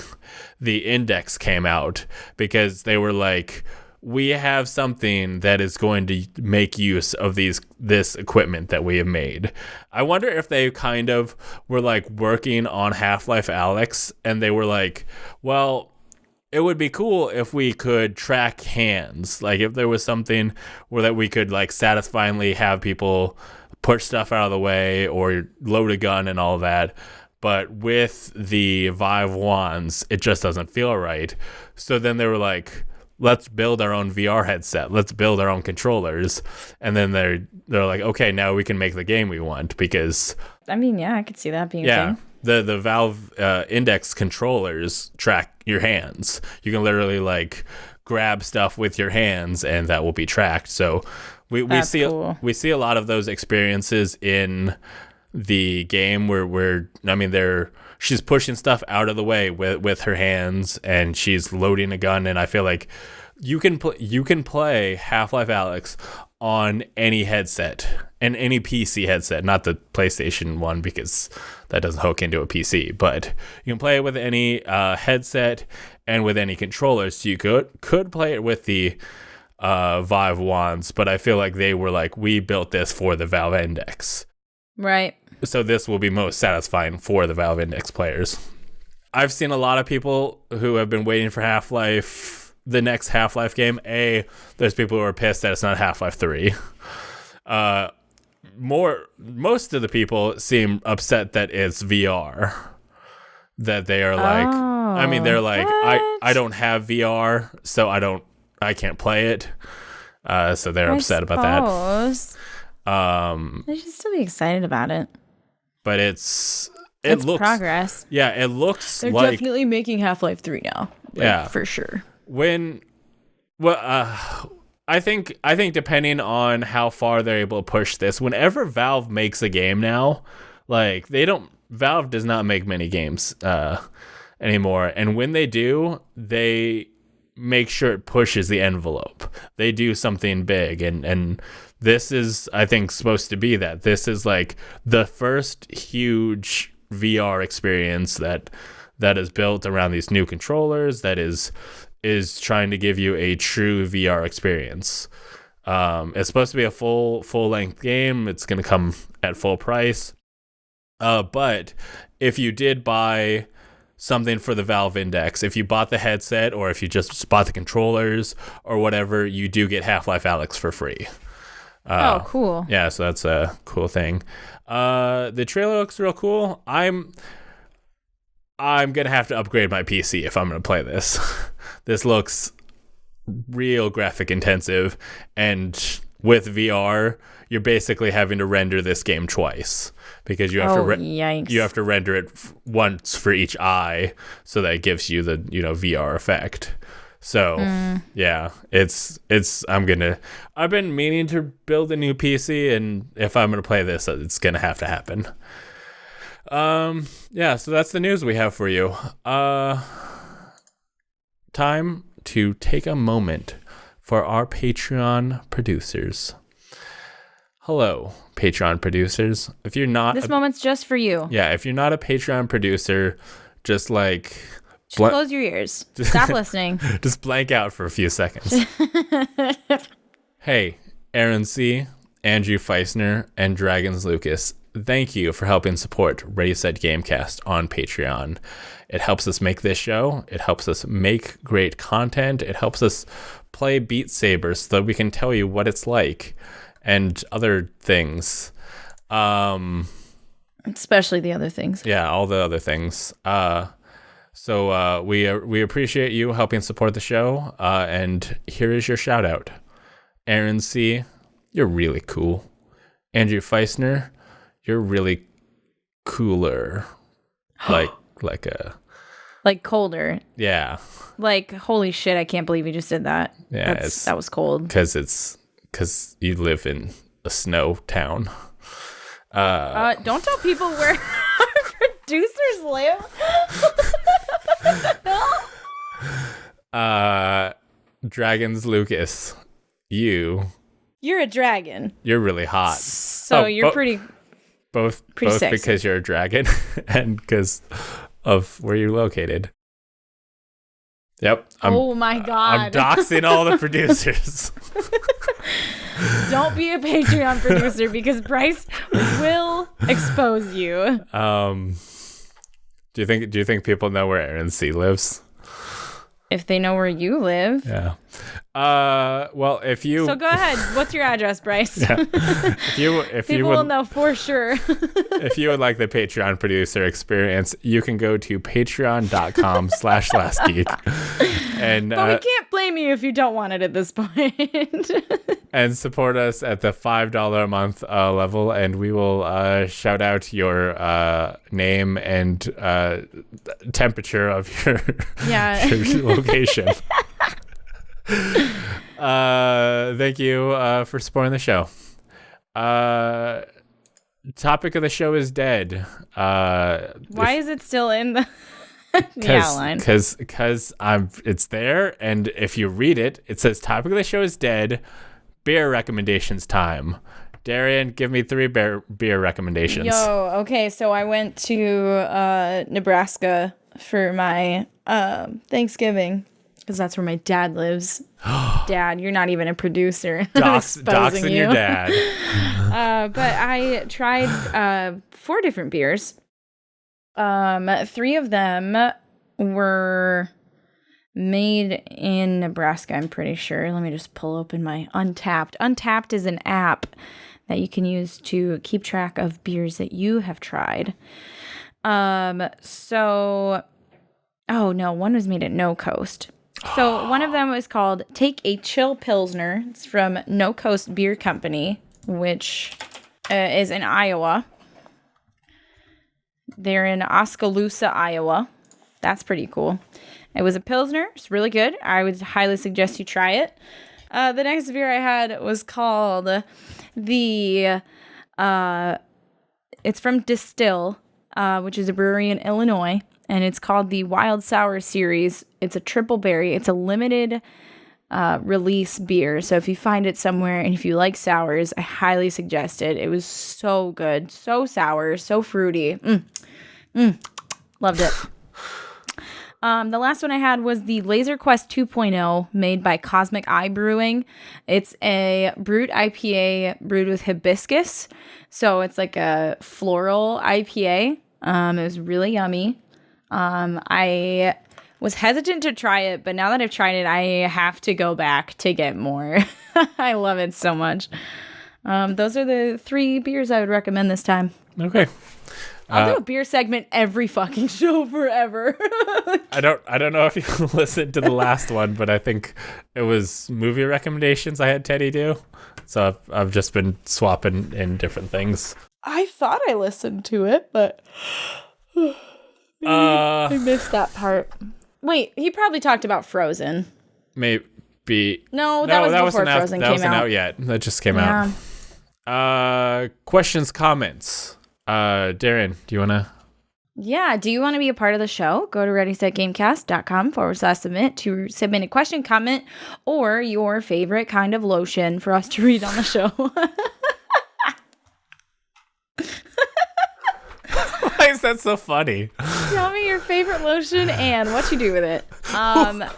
index came out, because they were like, we have something that is going to make use of this equipment that we have made. I wonder if they kind of were like working on Half-Life Alyx, and they were like, well, it would be cool if we could track hands. Like if there was something where that we could like satisfyingly have people push stuff out of the way or load a gun and all that. But with the Vive wands, it just doesn't feel right. So then they were like, let's build our own VR headset. Let's build our own controllers. And then they're like, okay, now we can make the game we want, because I mean, yeah, I could see that being a thing. The Valve Index controllers track your hands. You can literally like grab stuff with your hands, and that will be tracked. So we see cool. We see a lot of those experiences in the game where she's pushing stuff out of the way with her hands, and she's loading a gun. And I feel like you can play Half-Life Alyx on any headset and any PC headset, not the PlayStation one, because that doesn't hook into a PC, but you can play it with any headset and with any controllers. So you could play it with the Vive wands, but I feel like they were like, we built this for the Valve Index. Right. So this will be most satisfying for the Valve Index players. I've seen a lot of people who have been waiting for Half-Life the next Half-Life game, there's people who are pissed that it's not Half-Life 3. Most of the people seem upset that it's VR. That they are like, I mean, they're like, I don't have VR, so I can't play it. So they're upset about that. They should still be excited about it. But it's progress. Yeah, it looks They're like definitely making Half-Life 3 now. For sure. I think depending on how far they're able to push this, whenever Valve makes a game now, like Valve does not make many games anymore, and when they do, they make sure it pushes the envelope. They do something big, and this is, I think, supposed to be that. This is like the first huge VR experience that is built around these new controllers, that is trying to give you a true VR experience. It's supposed to be a full-length game. It's going to come at full price. But if you did buy something for the Valve Index, if you bought the headset or if you just bought the controllers or whatever, you do get Half-Life Alyx for free. Cool. Yeah, so that's a cool thing. The trailer looks real cool. I'm gonna have to upgrade my PC if I'm gonna play this. This looks real graphic intensive, and with VR, you're basically having to render this game twice because you have you have to render it once for each eye, so that it gives you the VR effect. So yeah, I've been meaning to build a new PC, and if I'm gonna play this, it's gonna have to happen. Yeah, so that's the news we have for you. Time to take a moment for our Patreon producers. Hello, Patreon producers. If you're not, this moment's just for you. Yeah, if you're not a Patreon producer, just close your ears. Stop listening. Just blank out for a few seconds. Hey, Aaron C., Andrew Feisner, and Dragons Lucas, thank you for helping support Ready Set Gamecast on Patreon. It helps us make this show. It helps us make great content. It helps us play Beat Saber so that we can tell you what it's like and other things. Especially the other things. Yeah, all the other things. So we appreciate you helping support the show. And here is your shout out. Aaron C., you're really cool. Andrew Feisner, you're really cooler. Like colder. Yeah. Like, holy shit, I can't believe you just did that. Yeah, that was cold. Because you live in a snow town. Don't tell people where our producers live. Dragons Lucas, you're a dragon. You're really hot. So you're both sexy. Because you're a dragon and because of where you're located. Yep. Oh my god. I'm doxing all the producers. Don't be a Patreon producer because Bryce will expose you. Do you think people know where Aaron C. lives? If they know where you live. Yeah. Well, if you... So go ahead. What's your address, Bryce? Yeah. People will know for sure. If you would like the Patreon producer experience, you can go to patreon.com/lastgeek. And but we can't blame you if you don't want it at this point. And support us at the $5 a month level, and we will shout out your name and temperature of your, your location. Thank you for supporting the show. Topic of the show is dead. Why is it still in the outline? Because it's there, and if you read it, it says topic of the show is dead. Beer recommendations time. Darian, give me 3 beer recommendations. Okay, so I went to Nebraska for my Thanksgiving because that's where my dad lives. Dad, you're not even a producer. Doxing your dad. But I tried 4 different beers. 3 of them were Made in Nebraska, I'm pretty sure. Let me just pull open my Untapped. Untapped is an app that you can use to keep track of beers that you have tried. Oh no, one was made at No Coast. So one of them was called Take a Chill Pilsner. It's from No Coast Beer Company, which is in Iowa. They're in Oskaloosa, Iowa. That's pretty cool. It was a Pilsner. It's really good. I would highly suggest you try it. The next beer I had was called it's from Distill, which is a brewery in Illinois. And it's called the Wild Sour Series. It's a triple berry. It's a limited release beer. So if you find it somewhere and if you like sours, I highly suggest it. It was so good. So sour. So fruity. Loved it. The last one I had was the Laser Quest 2.0 made by Cosmic Eye Brewing. It's a brewed IPA brewed with hibiscus. So it's like a floral IPA. It was really yummy. I was hesitant to try it, but now that I've tried it, I have to go back to get more. I love it so much. Those are the 3 beers I would recommend this time. Okay. I'll do a beer segment every fucking show forever. I don't know if you listened to the last one, but I think it was movie recommendations I had Teddy do. So I've just been swapping in different things. I thought I listened to it, but I missed that part. Wait, he probably talked about Frozen. Maybe. No, that was before Frozen came out. That wasn't out yet. That just came out. Questions, comments. Darren, do you want to? Yeah, do you want to be a part of the show? Go to readysetgamecast.com/submit to submit a question, comment, or your favorite kind of lotion for us to read on the show. Why is that so funny? Tell me your favorite lotion and what you do with it. Wow.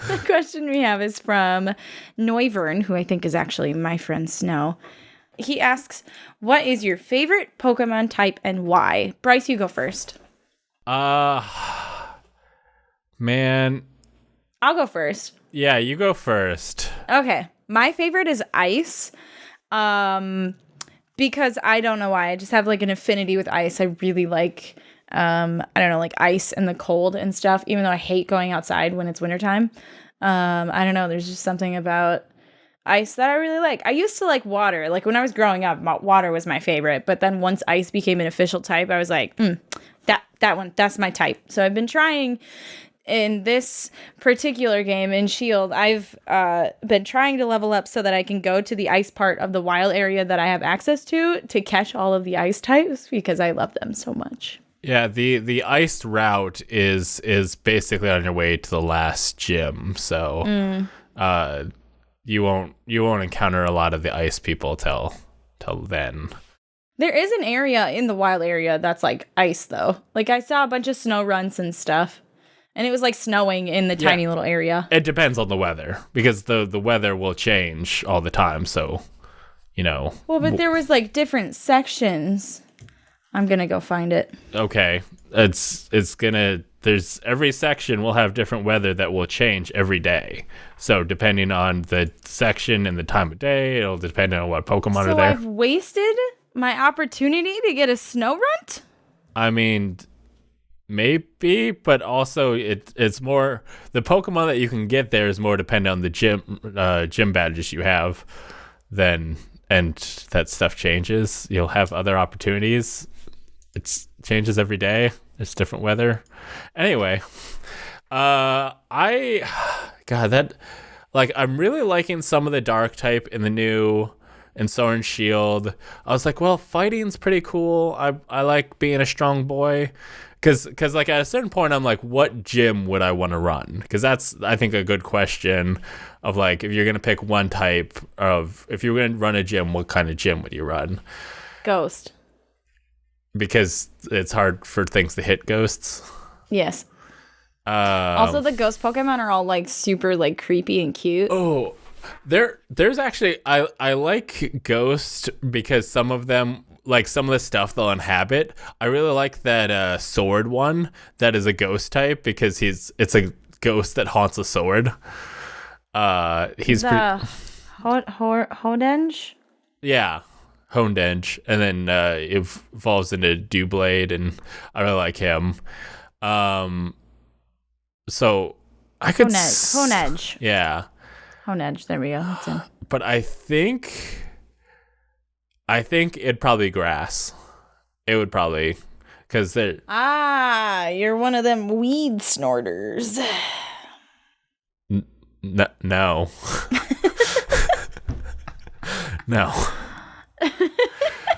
The question we have is from Noivern, who I think is actually my friend Snow. He asks, what is your favorite Pokemon type and why? Bryce, you go first. Man. I'll go first. Yeah, you go first. Okay. My favorite is Ice. Because I don't know why. I just have like an affinity with ice. I really like, I don't know, like ice and the cold and stuff, even though I hate going outside when it's wintertime. I don't know. There's just something about ice that I really like. I used to like water. Like when I was growing up, water was my favorite. But then once ice became an official type, I was like, that one, that's my type. So I've been trying in this particular game in Shield. I've been trying to level up so that I can go to the ice part of the wild area that I have access to catch all of the ice types because I love them so much. Yeah, the iced route is basically on your way to the last gym. So you won't encounter a lot of the ice people till then. There is an area in the wild area that's like ice though. Like I saw a bunch of snow runs and stuff. And it was like snowing in the tiny little area. It depends on the weather because the weather will change all the time. So, you know. Well, but there was like different sections. I'm going to go find it. Okay. There's every section will have different weather that will change every day. So depending on the section and the time of day, it'll depend on what Pokemon are there. So I've wasted my opportunity to get a snow runt? I mean, maybe, but also it's more the Pokemon that you can get there is more dependent on the gym badges you have and that stuff changes. You'll have other opportunities. It changes every day. It's different weather. Anyway, I'm really liking some of the dark type in the new in Sword and Shield. I was like, well, fighting's pretty cool. I like being a strong boy. Because like at a certain point, I'm like, what gym would I want to run? Because that's, I think, a good question of like, if you're going to pick one type of, if you're going to run a gym, what kind of gym would you run? Ghost. Because it's hard for things to hit ghosts. Yes. Also, the ghost Pokemon are all like super like creepy and cute. Oh, there's actually, I like Ghost because some of them like some of the stuff they'll inhabit. I really like that sword one that is a ghost type because it's a ghost that haunts a sword. He's Hodenge? Yeah, Honedenge, and then it evolves into Dewblade, and I really like him. So I could Honedge. Yeah. Honedge, there we go. That's him. But I think it'd probably be grass. It would probably, because they're... you're one of them weed snorters. No. No.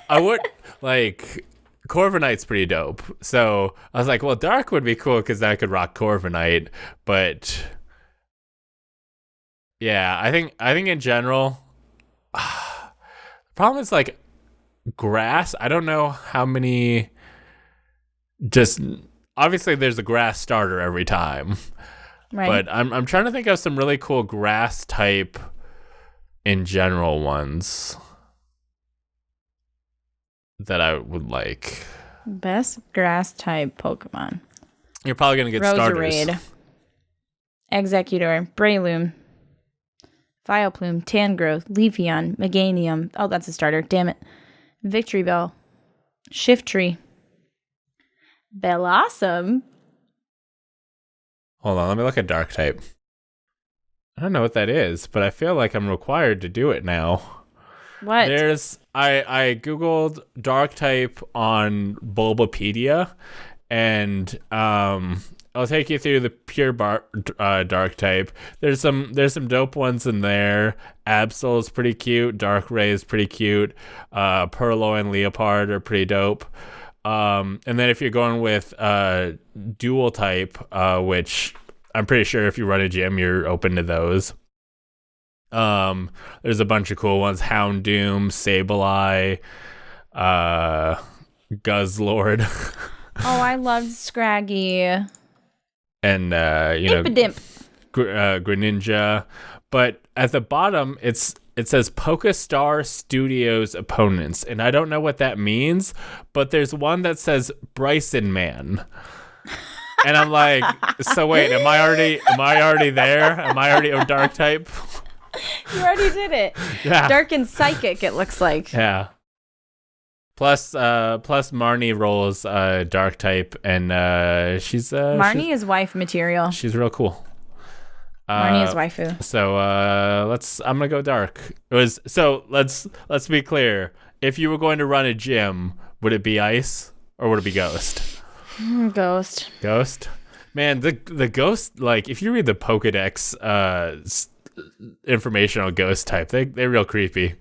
I would, like, Corviknight's pretty dope. So I was like, well, Dark would be cool because then I could rock Corviknight. But yeah, I think in general, the problem is like grass. I don't know how many. Just obviously, there's a grass starter every time, right? But I'm trying to think of some really cool grass type in general ones that I would like. Best grass type Pokemon. You're probably gonna get starters. Roserade, Executor, Breloom, Vileplume, Tangrowth, Leafeon, Meganium. Oh, that's a starter. Damn it. Victory Bell, Shiftry, Bellossom. Hold on, let me look at Dark type. I don't know what that is, but I feel like I'm required to do it now. What? I googled Dark type on Bulbapedia, and I'll take you through the pure Dark type. There's some dope ones in there. Absol is pretty cute. Darkrai is pretty cute. Purloin and Leopard are pretty dope. And then if you're going with dual type, which I'm pretty sure if you run a gym, you're open to those. There's a bunch of cool ones: Houndoom, Sableye, Guzzlord. Oh, I loved Scraggy. And Greninja. But at the bottom it says PokeStar Studios opponents, and I don't know what that means, but there's one that says Bryson Man. And I'm like, so wait, am I already there? Am I already a Dark type? You already did it. Yeah. Dark and Psychic, it looks like. Yeah. Plus Marnie rolls Dark type, and she's Marnie is wife material. She's real cool. Marnie is waifu. So I'm gonna go Dark. Let's be clear. If you were going to run a gym, would it be Ice or would it be Ghost? Ghost. Ghost. Man, the Ghost, like if you read the Pokedex information on Ghost type, they're real creepy.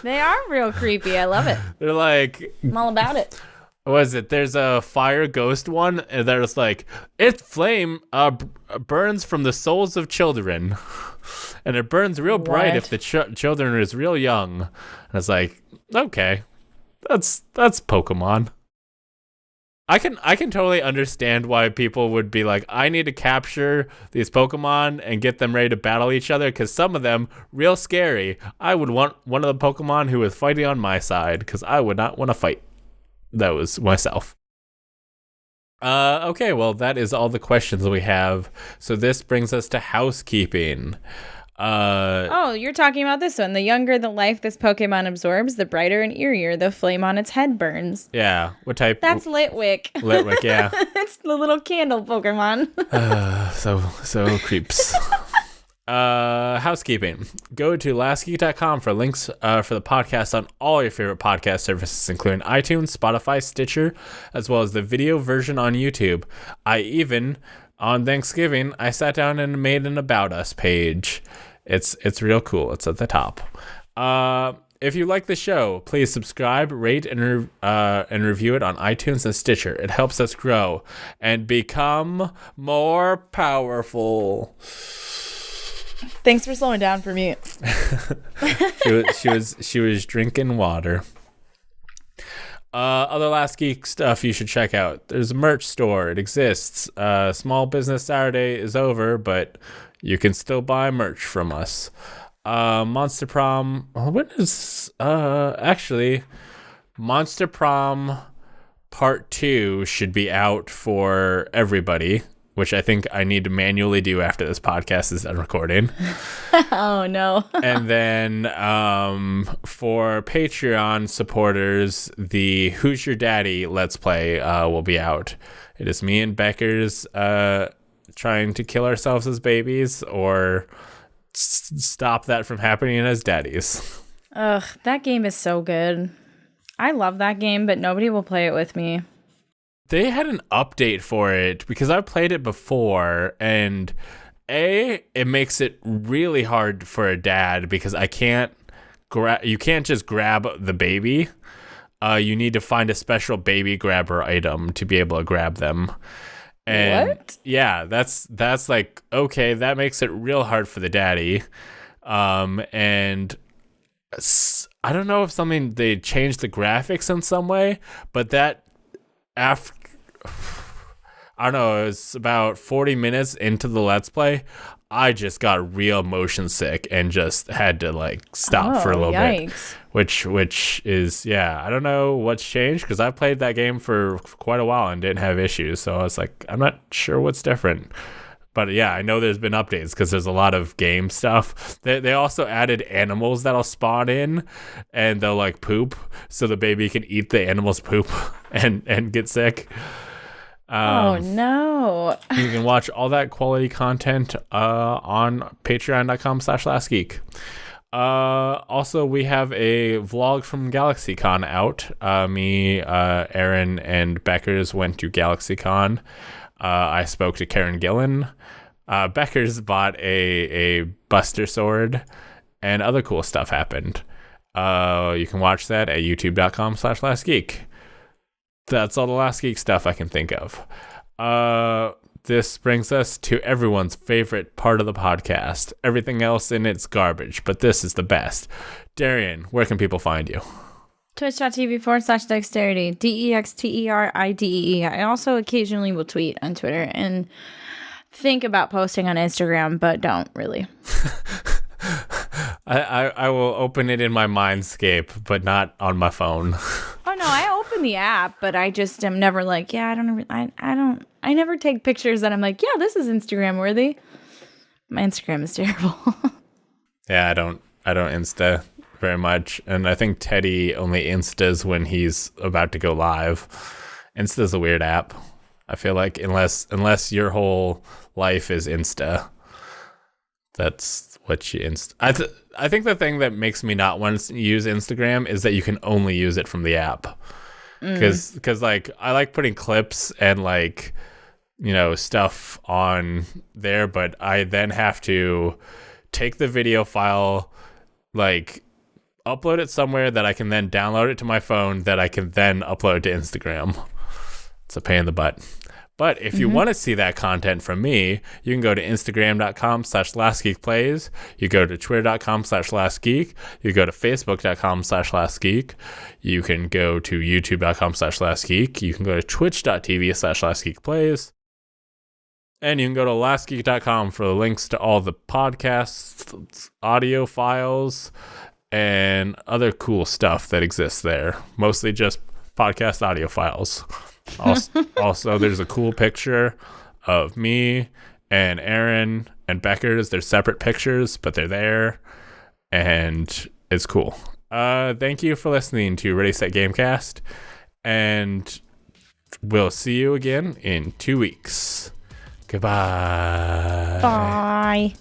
They are real creepy. I love it. They're like, I'm all about it. What is it? There's a fire ghost one, and there's like, its flame burns from the souls of children, and it burns real bright if the children is real young. And it's like, okay, that's Pokemon. I can totally understand why people would be like, I need to capture these Pokemon and get them ready to battle each other, because some of them real scary. I would want one of the Pokemon who is fighting on my side, because I would not want to fight those myself. Okay, well, that is all the questions we have. So this brings us to housekeeping. Oh, you're talking about this one. The younger the life this Pokemon absorbs, the brighter and eerier the flame on its head burns. Yeah, what type? That's Litwick. Litwick, yeah. It's the little candle Pokemon. So creeps. Housekeeping. Go to lastgeek.com for links for the podcast on all your favorite podcast services, including iTunes, Spotify, Stitcher, as well as the video version on YouTube. On Thanksgiving, I sat down and made an About Us page. It's real cool. It's at the top. If you like the show, please subscribe, rate, and review it on iTunes and Stitcher. It helps us grow and become more powerful. Thanks for slowing down for me. She was drinking water. Other Last Geek stuff you should check out. There's a merch store. It exists. Small Business Saturday is over, but you can still buy merch from us. Monster Prom. When is actually Monster Prom Part 2 should be out for everybody, which I think I need to manually do after this podcast is done recording. Oh, no. And then for Patreon supporters, the Who's Your Daddy Let's Play will be out. It is me and Becker's trying to kill ourselves as babies or stop that from happening as daddies. Ugh, that game is so good. I love that game, but nobody will play it with me. They had an update for it because I've played it before, and it makes it really hard for a dad because you can't just grab the baby. You need to find a special baby grabber item to be able to grab them. And what? Yeah, that's like, okay, that makes it real hard for the daddy. And I don't know if they changed the graphics in some way, but that after, I don't know, it was about 40 minutes into the Let's Play, I just got real motion sick and just had to like stop for a little bit. Which is, yeah, I don't know what's changed because I've played that game for quite a while and didn't have issues. So I was like, I'm not sure what's different. But yeah, I know there's been updates because there's a lot of game stuff. They also added animals that'll spawn in and they'll like poop so the baby can eat the animal's poop and get sick. Oh no. You can watch all that quality content on patreon.com/lastgeek. Also, we have a vlog from GalaxyCon out. Me, Aaron, and Beckers went to GalaxyCon. I spoke to Karen Gillan. Beckers bought a Buster Sword, and other cool stuff happened. You can watch that at youtube.com/lastgeek. That's all the Last Geek stuff I can think of. This brings us to everyone's favorite part of the podcast. Everything else in it's garbage, but this is the best. Darian, where can people find you? Twitch.tv/dexterity. DEXTERIDEE. I also occasionally will tweet on Twitter and think about posting on Instagram, but don't really. I will open it in my Mindscape, but not on my phone. Oh no, I open the app, but I just am never like, yeah, I never take pictures that I'm like, yeah, this is Instagram worthy. My Instagram is terrible. Yeah, I don't Insta very much, and I think Teddy only Instas when he's about to go live. Insta's a weird app. I feel like unless your whole life is Insta, that's what you Insta. I think the thing that makes me not want to use Instagram is that you can only use it from the app. Because like I like putting clips and like, you know, stuff on there, but I then have to take the video file, like upload it somewhere that I can then download it to my phone that I can then upload to Instagram. It's a pain in the butt. But if you want to see that content from me, you can go to Instagram.com/LastGeekPlays. You go to Twitter.com/LastGeek. You go to Facebook.com/LastGeek. You can go to YouTube.com/LastGeek. You can go to Twitch.tv/LastGeekPlays. And you can go to LastGeek.com for the links to all the podcasts, audio files, and other cool stuff that exists there. Mostly just podcast audio files. Also, there's a cool picture of me and Aaron and Beckers. They're separate pictures, but they're there, and it's cool. Thank you for listening to Ready Set Gamecast, and we'll see you again in 2 weeks. Goodbye. Bye.